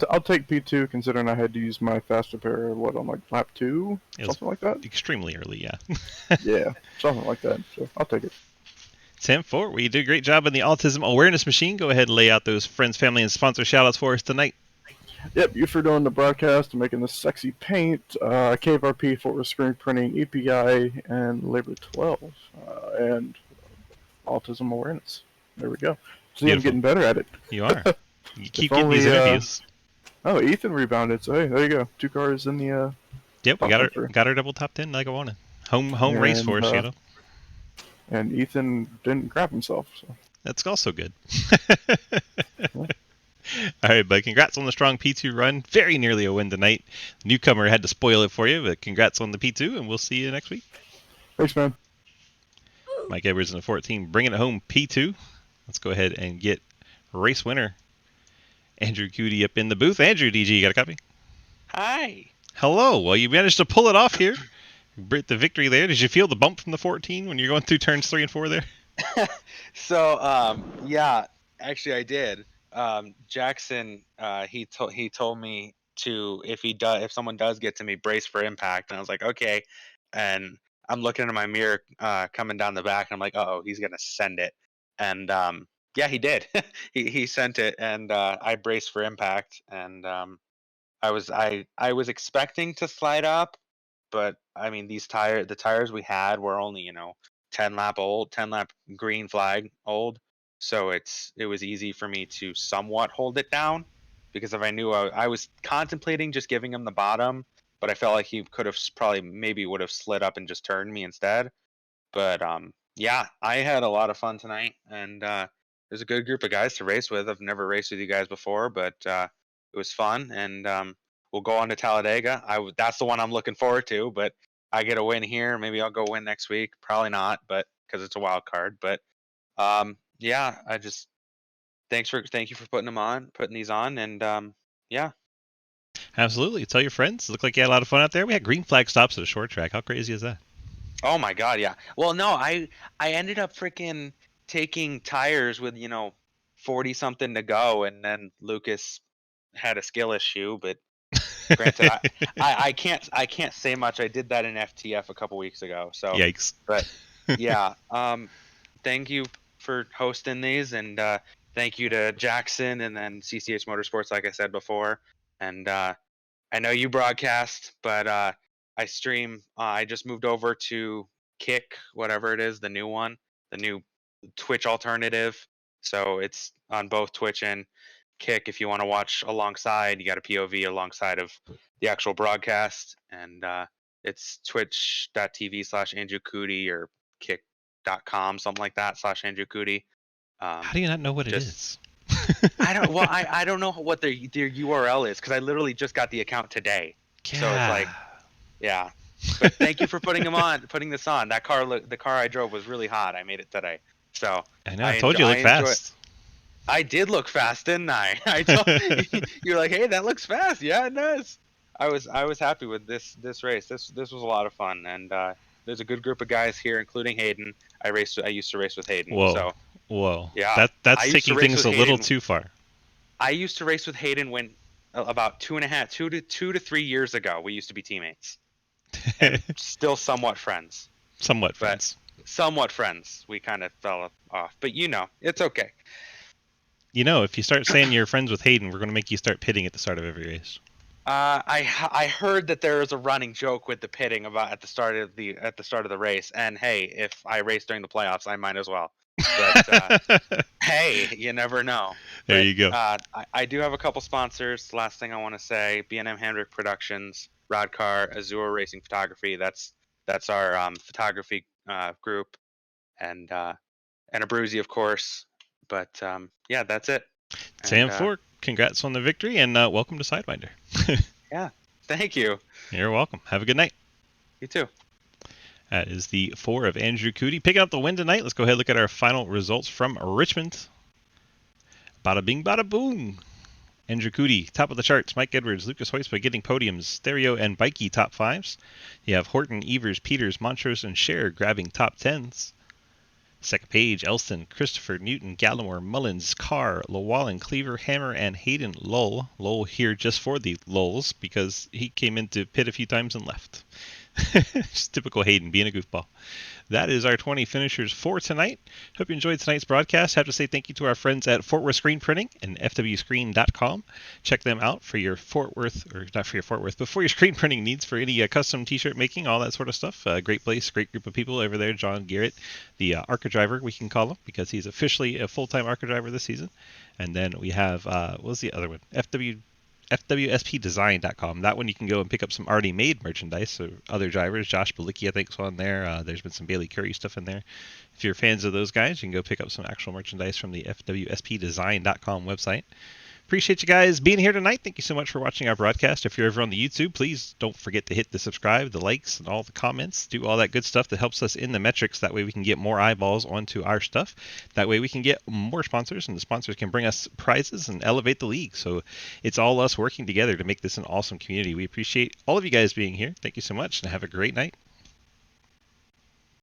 I'll take P2 considering I had to use my fast repair on like lap 2, something like that. Extremely early, yeah. Yeah, something like that. So I'll take it. 10-4. Well, you did a great job in the Autism Awareness Machine. Go ahead and lay out those friends, family, and sponsor shout-outs for us tonight. Yep, you for doing the broadcast and making the sexy paint, KVRP for screen printing, EPI, and Labor 12, and Autism Awareness. There we go. See, I'm getting better at it. You are. You keep getting these interviews. Oh, Ethan rebounded, so hey, there you go. 2 cars in the... Yep, we got our double top 10 like I wanted. Home race for us, you know. And Ethan didn't grab himself, so... That's also good. All right, bud. Congrats on the strong P2 run. Very nearly a win tonight. Newcomer had to spoil it for you, but congrats on the P2, and we'll see you next week. Thanks, man. Mike Edwards in the 14, bringing it home P2. Let's go ahead and get race winner Andrew Cootie up in the booth. Andrew, DG, you got a copy? Hi. Hello. Well, you managed to pull it off here. The victory there. Did you feel the bump from the 14 when you're going through turns 3 and 4 there? So, yeah, actually I did. Jackson, he told me to, if someone does get to me, brace for impact, and I was like, okay. And I'm looking at my mirror coming down the back, and I'm like, oh, he's gonna send it. And yeah, he did. he sent it, and I braced for impact, and I was expecting to slide up, but I mean the tires we had were only 10 lap green flag old. So it was easy for me to somewhat hold it down, because if I knew I was contemplating just giving him the bottom, but I felt like he could have probably maybe would have slid up and just turned me instead. But yeah, I had a lot of fun tonight, and there's a good group of guys to race with. I've never raced with you guys before, but it was fun, and we'll go on to Talladega. That's the one I'm looking forward to, but I get a win here. Maybe I'll go win next week. Probably not, but because it's a wild card. But yeah, I just thank you for putting these on, and yeah. Absolutely. Tell your friends. Looked like you had a lot of fun out there. We had green flag stops at a short track. How crazy is that? Oh my God, yeah. Well, no, I ended up freaking taking tires with 40 something to go, and then Lucas had a skill issue. But granted, I can't say much. I did that in FTF a couple weeks ago. So yikes. But yeah, thank you for hosting these, and thank you to Jackson and then CCH Motorsports, like I said before, and I know you broadcast, but I stream. I just moved over to Kick, whatever it is, the new one, the new Twitch alternative. So it's on both Twitch and Kick. If you want to watch alongside, you got a POV alongside of the actual broadcast, and it's twitch.tv/Andrew Cootie or kick.com, something like that / Cootie. How do you not know what it is? I don't. Well, I don't know what their URL is because I literally just got the account today. Yeah. So it's like, yeah. But thank you for putting this on. The car I drove was really hot. I made it today. So I know. I told you to look fast. I did look fast, didn't I? I told you're like, hey, that looks fast. Yeah, it does. I was happy with this race. This was a lot of fun, and there's a good group of guys here, including Hayden. I used to race with Hayden. Whoa. So yeah, that's taking things a little too far. I used to race with Hayden when about 2 to 3 years ago. We used to be teammates, and still somewhat friends. Somewhat friends. We kind of fell off, but it's okay. If you start saying you're friends with Hayden, we're going to make you start pitting at the start of every race. I heard that there is a running joke with the pitting about at the start of the race, and hey, if I race during the playoffs, I might as well. But hey, you never know. There you go. I do have a couple sponsors. Last thing I want to say: B&M Hendrick Productions, Rodcar, Azure Racing Photography. That's our photography group, and Abruzzi, of course. But yeah, that's it. Sam Fork, congrats on the victory, and welcome to Sidewinder. Yeah, thank you. You're welcome. Have a good night. You too. That is the 4 of Andrew Cootie. Picking up the win tonight. Let's go ahead and look at our final results from Richmond. Bada bing, bada boom. Andrew Cootie, top of the charts. Mike Edwards, Lucas Hoyspa getting podiums. Stereo and Bikey top 5s. You have Horton, Evers, Peters, Montrose, and Scher grabbing top 10s. Second page, Elston, Christopher, Newton, Gallimore, Mullins, Carr, Llewellyn, Cleaver, Hammer, and Hayden Lull. Lull here just for the lulls because he came into pit a few times and left. Just typical Hayden being a goofball. That is our 20 finishers for tonight. Hope you enjoyed tonight's broadcast. Have to say thank you to our friends at Fort Worth Screen Printing and fwscreen.com. Check them out for your Fort Worth, or not for your Fort Worth, but for your screen printing needs for any custom t-shirt making, all that sort of stuff. Great place, great group of people over there. John Garrett, the ARCA driver, we can call him because he's officially a full-time ARCA driver this season. And then we have, what was the other one? FWSPdesign.com. That one you can go and pick up some already made merchandise. So other drivers, Josh Balicki I think is on there. There's been some Bailey Curry stuff in there. If you're fans of those guys, you can go pick up some actual merchandise from the FWSPdesign.com website. Appreciate you guys being here tonight. Thank you so much for watching our broadcast. If you're over on the YouTube, please don't forget to hit the subscribe, the likes, and all the comments. Do all that good stuff that helps us in the metrics. That way we can get more eyeballs onto our stuff. That way we can get more sponsors, and the sponsors can bring us prizes and elevate the league. So it's all us working together to make this an awesome community. We appreciate all of you guys being here. Thank you so much, and have a great night.